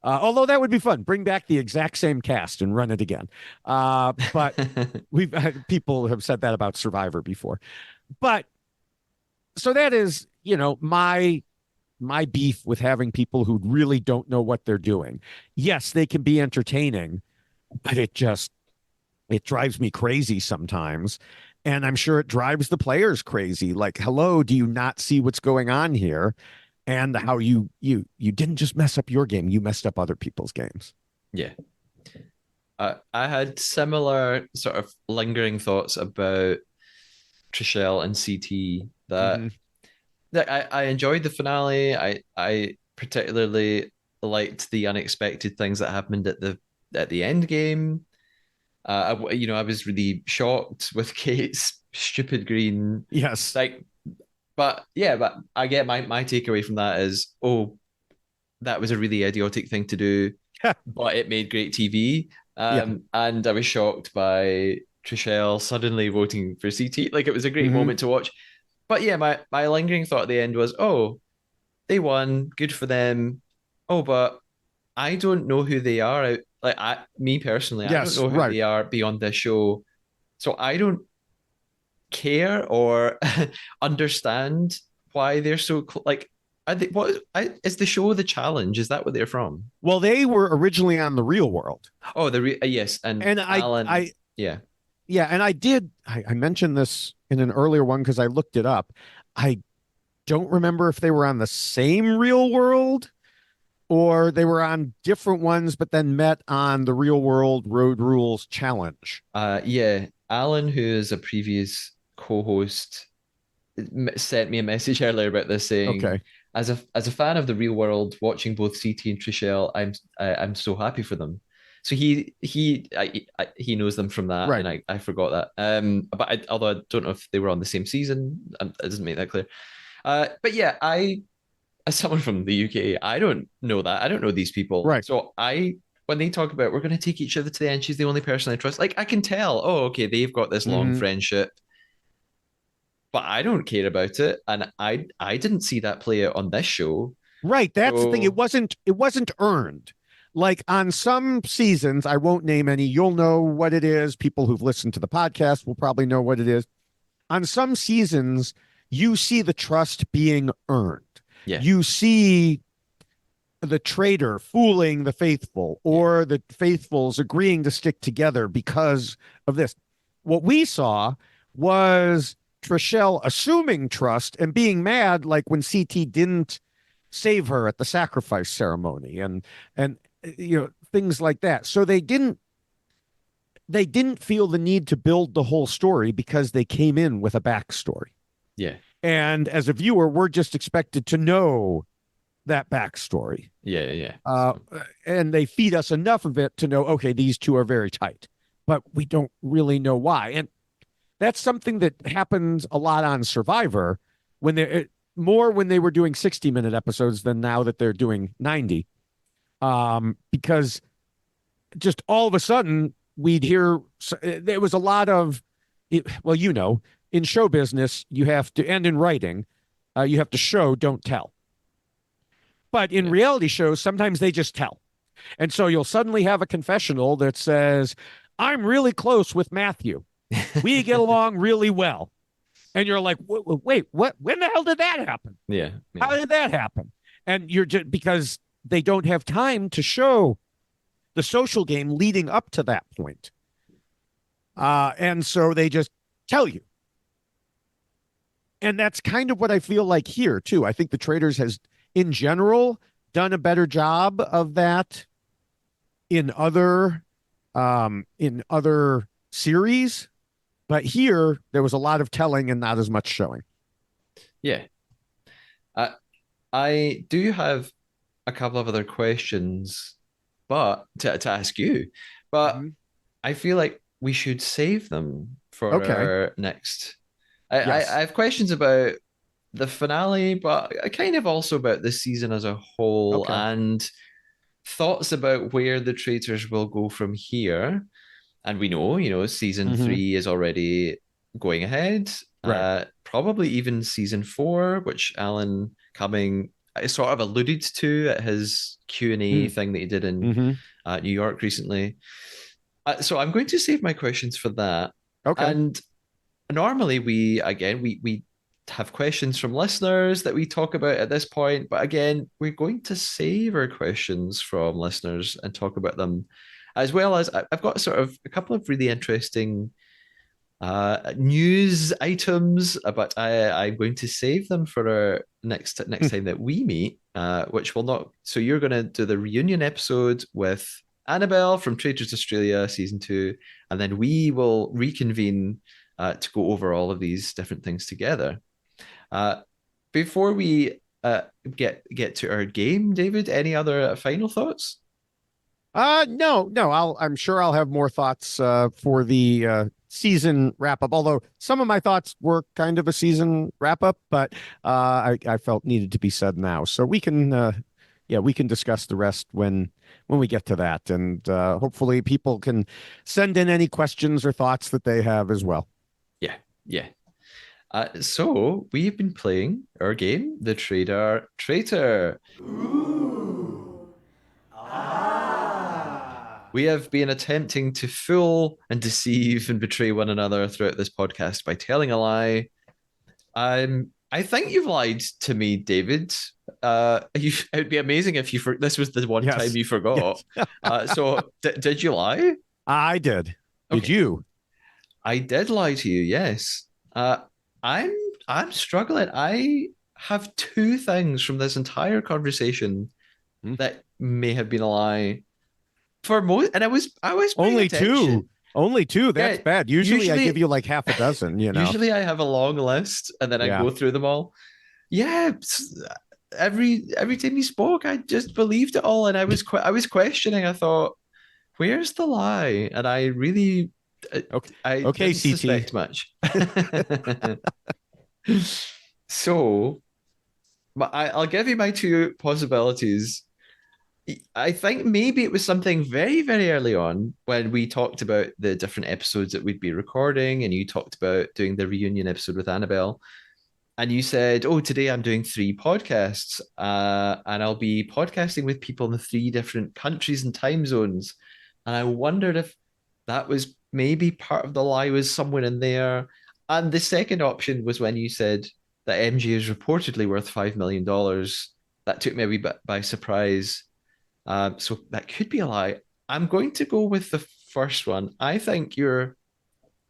Although that would be fun. Bring back the exact same cast and run it again. But people have said that about Survivor before. But so that is, my beef with having people who really don't know what they're doing. Yes, they can be entertaining, but it drives me crazy sometimes. And I'm sure it drives the players crazy. Like, hello, do you not see what's going on here? And how you didn't just mess up your game, you messed up other people's games. Yeah. I had similar sort of lingering thoughts about Trishelle and CT that I enjoyed the finale. I particularly liked the unexpected things that happened at the end game. I was really shocked with Kate's stupid green. Yes. Like, but I get my takeaway from that is, oh, that was a really idiotic thing to do, but it made great TV. And I was shocked by Trishelle suddenly voting for CT. Like, it was a great moment to watch. But yeah, my lingering thought at the end was, oh, they won, good for them. Oh, but I don't know who they are. Me personally, I don't know who they are beyond this show. So I don't care or understand why they're so like. Is the show The Challenge? Is that what they're from? Well, they were originally on The Real World. Oh, yes, and Alan, yeah, and I mentioned this in an earlier one because I looked it up. I don't remember if they were on the same Real World or they were on different ones, but then met on the Real World Road Rules Challenge. Yeah, Alan, who is a previous co-host, sent me a message earlier about this saying, okay, as a fan of the Real World, watching both CT and Trishelle, I'm so happy for them. So he knows them from that, right. and I forgot that. But although I don't know if they were on the same season, it doesn't make that clear. But yeah, as someone from the UK, I don't know that. I don't know these people. Right. So I when they talk about we're going to take each other to the end, she's the only person I trust. Like I can tell, oh, okay, they've got this long Mhm. friendship, but I don't care about it, and I didn't see that play out on this show. Right. That's the thing. It So wasn't earned. Like on some seasons, I won't name any, you'll know what it is. People who've listened to the podcast will probably know what it is. On some seasons, you see the trust being earned. yeah, You see the traitor fooling the faithful, yeah, or the faithfuls agreeing to stick together because of this. What we saw was Trishelle assuming trust and being mad, like when CT didn't save her at the sacrifice ceremony, and things like that. So they didn't feel the need to build the whole story because they came in with a backstory. yeah, And as a viewer, we're just expected to know that backstory. yeah, yeah. Uh, So and they feed us enough of it to know, okay, these two are very tight, but we don't really know why. And that's something that happens a lot on Survivor when they more when they were doing 60-minute episodes than now that they're doing 90. Because just all of a sudden we'd hear there was a lot of, well, in show business, you have to, and in writing, you have to show, don't tell. But in yeah, reality shows, sometimes they just tell. And so you'll suddenly have a confessional that says, I'm really close with Matthew. We get along really well. And you're like, wait, what? When the hell did that happen? yeah, How yeah, did that happen? And you're just because they don't have time to show the social game leading up to that point. And so they just tell you. And that's kind of what I feel like here, too. I think the Traitors has, in general, done a better job of that in other series, but here there was a lot of telling and not as much showing. yeah. I I do have a couple of other questions, but to ask you, but Mm-hmm. I feel like we should save them for Okay. our next. I Yes. have questions about the finale, but I kind of also about the season as a whole Okay. and thoughts about where the traitors will go from here. And we know, season Mm-hmm. three is already going ahead. Right. Probably even season four, which Alan Cumming sort of alluded to at his Q&A thing that he did in Mm-hmm. New York recently. So I'm going to save my questions for that. Okay. And normally we have questions from listeners that we talk about at this point, but again, we're going to save our questions from listeners and talk about them, as well as I've got sort of a couple of really interesting news items, but I'm going to save them for our next time that we meet, which will not. So you're going to do the reunion episode with Annabelle from Traitors Australia season two, and then we will reconvene to go over all of these different things together. Uh, before we get to our game, David, any other final thoughts? No. I'm sure I'll have more thoughts for the season wrap up. Although some of my thoughts were kind of a season wrap up, but I felt needed to be said now. So we can discuss the rest when we get to that, and hopefully people can send in any questions or thoughts that they have as well. Yeah, yeah. So we've been playing our game, the Trader Traitor. We have been attempting to fool and deceive and betray one another throughout this podcast by telling a lie. I think you've lied to me, David. It would be amazing if this was the one time Yes, you forgot. yes, So did you lie? I did. Did Okay, you? I did lie to you. Yes. I'm I'm struggling. I have two things from this entire conversation Hmm? that may have been a lie for most, and I was paying Only two. attention. Only two. That's Yeah, bad. Usually I give usually you like half a dozen. usually I have a long list and then I Yeah. go through them all. Yeah, every time you spoke, I just believed it all, and I was questioning. I thought, where's the lie? And I really Okay. I Okay, didn't CT. suspect much. So, I'll give you my two possibilities. I think maybe it was something very, very early on when we talked about the different episodes that we'd be recording, and you talked about doing the reunion episode with Annabelle. And you said, "Oh, today I'm doing three podcasts, and I'll be podcasting with people in the three different countries and time zones." And I wondered if that was maybe part of the lie was somewhere in there. And the second option was when you said that MG is reportedly worth $5 million. That took me a wee bit by surprise. So that could be a lie. I'm going to go with the first one. I think you're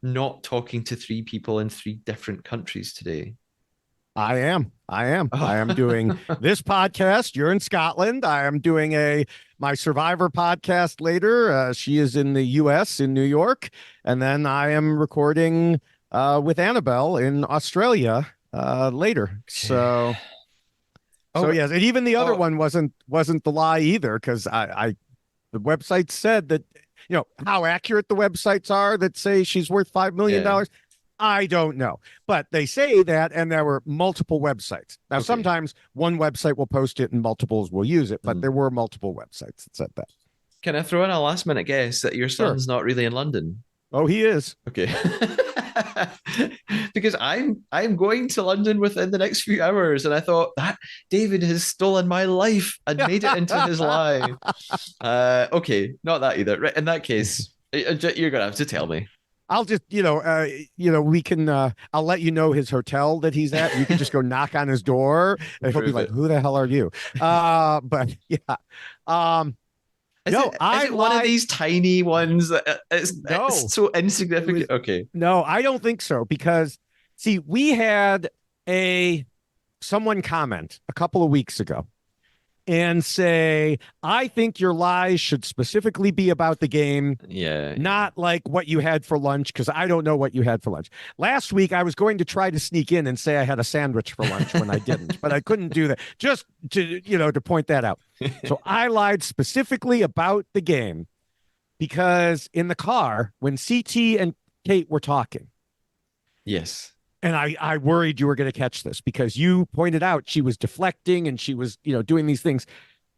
not talking to three people in three different countries today. I am. I am. I am doing Oh, this podcast. You're in Scotland. I am doing my Survivor podcast later. She is in the US in New York, and then I am recording with Annabelle in Australia later. okay. So Oh, yes, and even the other oh, one wasn't the lie either, because I the website said that, how accurate the websites are that say she's worth $5 million. yeah. I don't know, but they say that, and there were multiple websites. Now, Okay. sometimes one website will post it and multiples will use it, but Mhm. there were multiple websites that said that. Can I throw in a last minute guess that your Sure. son's not really in London? Oh, he is. Okay. Because I'm going to London within the next few hours, and I thought that David has stolen my life and made it into his lie. Okay, not that either. Right, in that case, you're gonna have to tell me. I'll just, we can. I'll let you know his hotel that he's at. You can just go knock on his door, and he'll be Prove like, it. "Who the hell are you?" But yeah, um, Is no, is I it one of lied. these tiny ones that it's No, so it was insignificant? Okay. no. I don't think so, because see, we had a someone comment a couple of weeks ago and say, "I think your lies should specifically be about the game, Yeah, yeah. not like what you had for lunch, because I don't know what you had for lunch." Last week, I was going to try to sneak in and say I had a sandwich for lunch when I didn't, but I couldn't do that, just to point that out. So I lied specifically about the game, because in the car, when CT and Kate were talking, Yes. and I worried you were going to catch this, because you pointed out she was deflecting and she was, doing these things.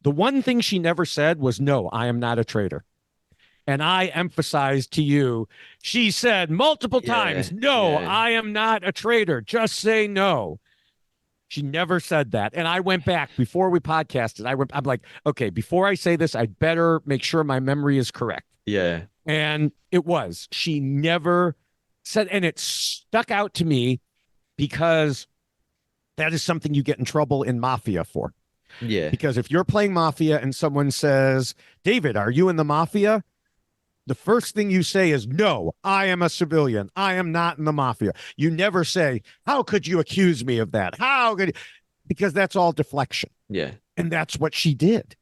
The one thing she never said was, "No, I am not a traitor." And I emphasized to you, she said multiple Yeah, times, "No, yeah. I am not a traitor. Just say no." She never said that. And I went back before we podcasted. I'm like, okay, before I say this, I'd better make sure my memory is correct. Yeah. And it was. She never said, and it stuck out to me, because that is something you get in trouble in Mafia for. Yeah. Because if you're playing Mafia and someone says, "David, are you in the Mafia?" The first thing you say is, "No, I am a civilian. I am not in the Mafia." You never say, "How could you accuse me of that? How could you?" Because that's all deflection. Yeah. And that's what she did.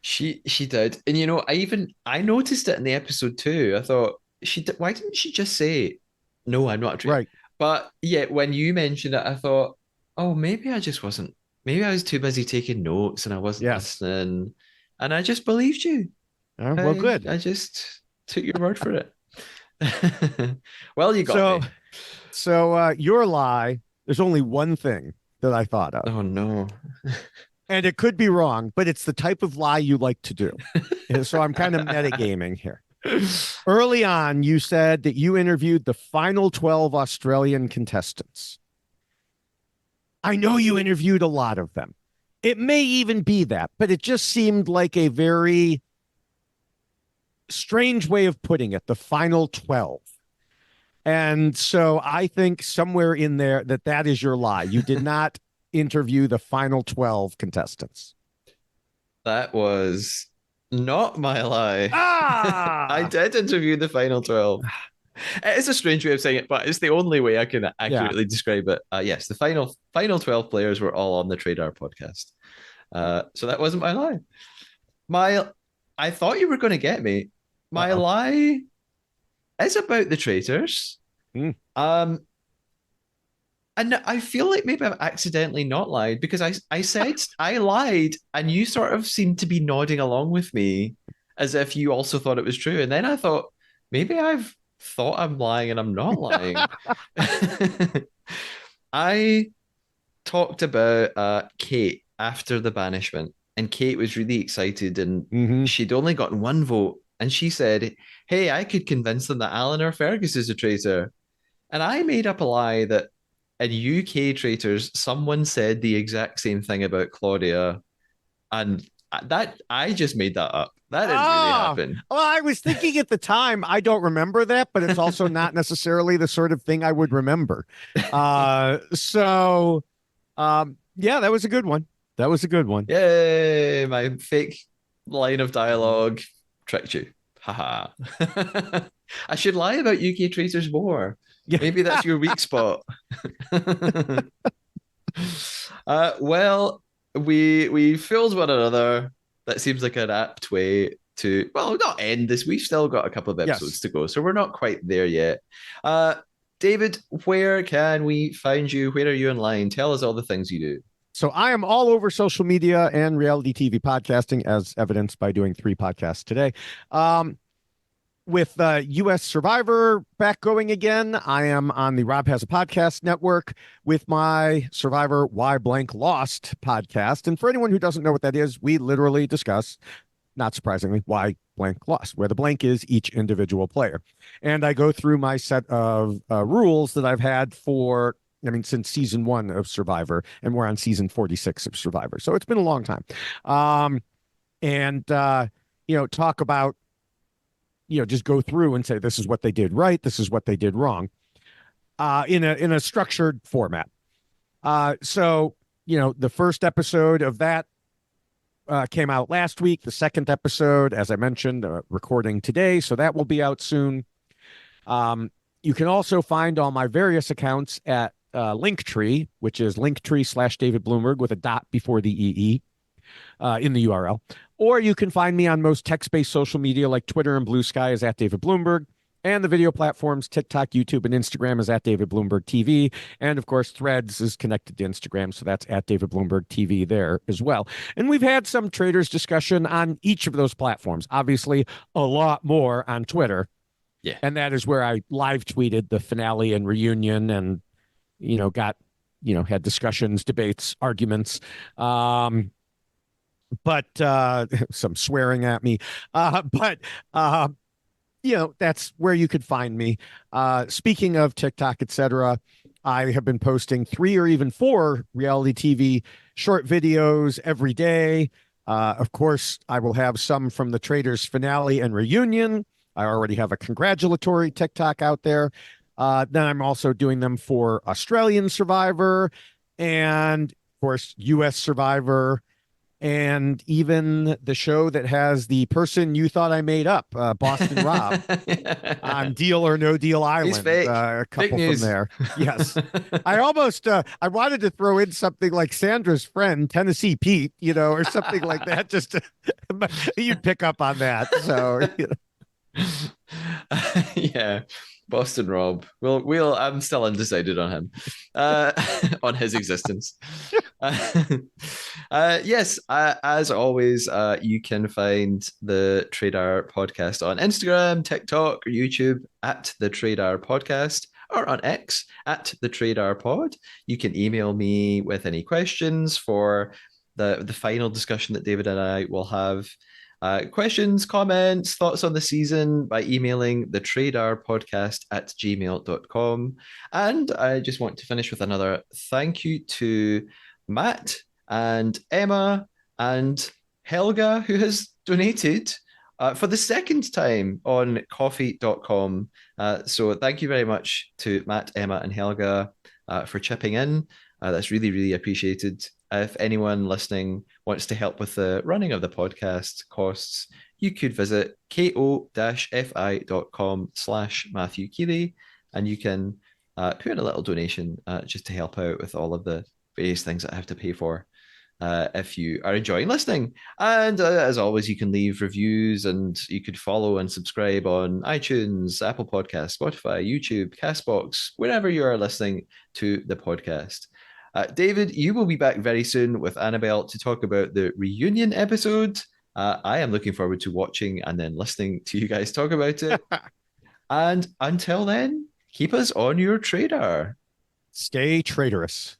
She did. And I noticed it in the episode too. I thought she did, why didn't she just say, "No, I'm not a traitor"? Right. But yet when you mentioned it, I thought, oh, maybe I just wasn't, maybe I was too busy taking notes and I wasn't Yes. listening. And I just believed you. Well, I good. I just took your word for it. Well, you got So, me. your lie, there's only one thing that I thought of, Oh no. and it could be wrong, but it's the type of lie you like to do. And so I'm kind of metagaming here. Early on, you said that you interviewed the final 12 Australian contestants. I know you interviewed a lot of them. It may even be that, but it just seemed like a very strange way of putting it, the final 12. And so I think somewhere in there that is your lie. You did not interview the final 12 contestants. That was not my lie. I Ah, did interview the final 12. It's a strange way of saying it, but it's the only way I can yeah. accurately describe it. Yes, the final 12 players were all on the Traitors podcast. So that wasn't my lie. My I thought you were going to get me. My Uh-oh. lie is about the traitors. Mm. Um, and I feel like maybe I've accidentally not lied because I said I lied and you sort of seemed to be nodding along with me as if you also thought it was true. And then I thought maybe I've thought I'm lying and I'm not lying. I talked about Kate after the banishment. and Kate was really excited, and Hmm. she'd only gotten one vote. And she said, "Hey, I could convince them that Alan or Fergus is a traitor." And I made up a lie that in UK traitors, someone said the exact same thing about Claudia, and that I just made that up. That didn't really Ah, happen. well, I was thinking at the time, I don't remember that, but it's also not necessarily the sort of thing I would remember. Yeah, that was a good one. That was a good one. Yay! My fake line of dialogue tricked you. Haha. I should lie about UK traitors more. Yeah. Maybe that's your weak spot. Well, we fooled one another. That seems like an apt way to, well, not end this. We've still got a couple of episodes Yes. to go, so we're not quite there yet. Uh, David, where can we find you? Where are you online? Tell us all the things you do. So I am all over social media and reality TV podcasting, as evidenced by doing 3 podcasts today. Um, with US Survivor back going again, I am on the Rob Has a Podcast network with my Survivor Why Blank Lost podcast. And for anyone who doesn't know what that is, we literally discuss, not surprisingly, why blank lost, where the blank is each individual player. And I go through my set of rules that I've had for, I mean, since season 1 of Survivor, and we're on season 46 of Survivor. So it's been a long time. Um, and, talk about, just go through and say, this is what they did right. This is what they did wrong, in a structured format. The first episode of that came out last week. The second episode, as I mentioned, recording today. So that will be out soon. You can also find all my various accounts at Linktree, which is Linktree/David Bloomberg with a dot before the EE in the URL. Or you can find me on most text-based social media like Twitter and Blue Sky is at David Bloomberg. And the video platforms, TikTok, YouTube, and Instagram is at David Bloomberg TV. And of course, Threads is connected to Instagram. So that's at David Bloomberg TV there as well. And we've had some Traitors discussion on each of those platforms. Obviously, a lot more on Twitter. Yeah. And that is where I live tweeted the finale and reunion and, had discussions, debates, arguments. But some swearing at me. That's where you could find me. Speaking of TikTok, etc., I have been posting 3 or even 4 reality TV short videos every day. Of course, I will have some from the Traitors finale and reunion. I already have a congratulatory TikTok out there. Then I'm also doing them for Australian Survivor and, of course, US Survivor, and even the show that has the person you thought I made up, Boston Rob, on Deal or No Deal He's Island, fake. a Fake couple from news. there. Yes. I almost, I wanted to throw in something like Sandra's friend, Tennessee Pete, or something like that, just to, you'd pick up on that. So, Yeah. Boston Rob. I'm still undecided on him, on his existence. Yes, as always, you can find the Trader podcast on Instagram, TikTok, or YouTube at the Trader podcast, or on X at the Trader pod. You can email me with any questions for the final discussion that David and I will have. Questions, comments, thoughts on the season by emailing the Trader podcast at gmail.com. And I just want to finish with another thank you to Matt and Emma and Helga, who has donated for the second time on coffee.com. So thank you very much to Matt, Emma, and Helga for chipping in. That's really, really appreciated. If anyone listening wants to help with the running of the podcast costs, you could visit ko-fi.com/Matthew Keeley, and you can put in a little donation just to help out with all of the various things that I have to pay for if you are enjoying listening. And as always, you can leave reviews and you could follow and subscribe on iTunes, Apple Podcasts, Spotify, YouTube, Castbox, wherever you are listening to the podcast. David, you will be back very soon with Annabelle to talk about the reunion episode. I am looking forward to watching and then listening to you guys talk about it. And until then, keep us on your radar. stay traitorous.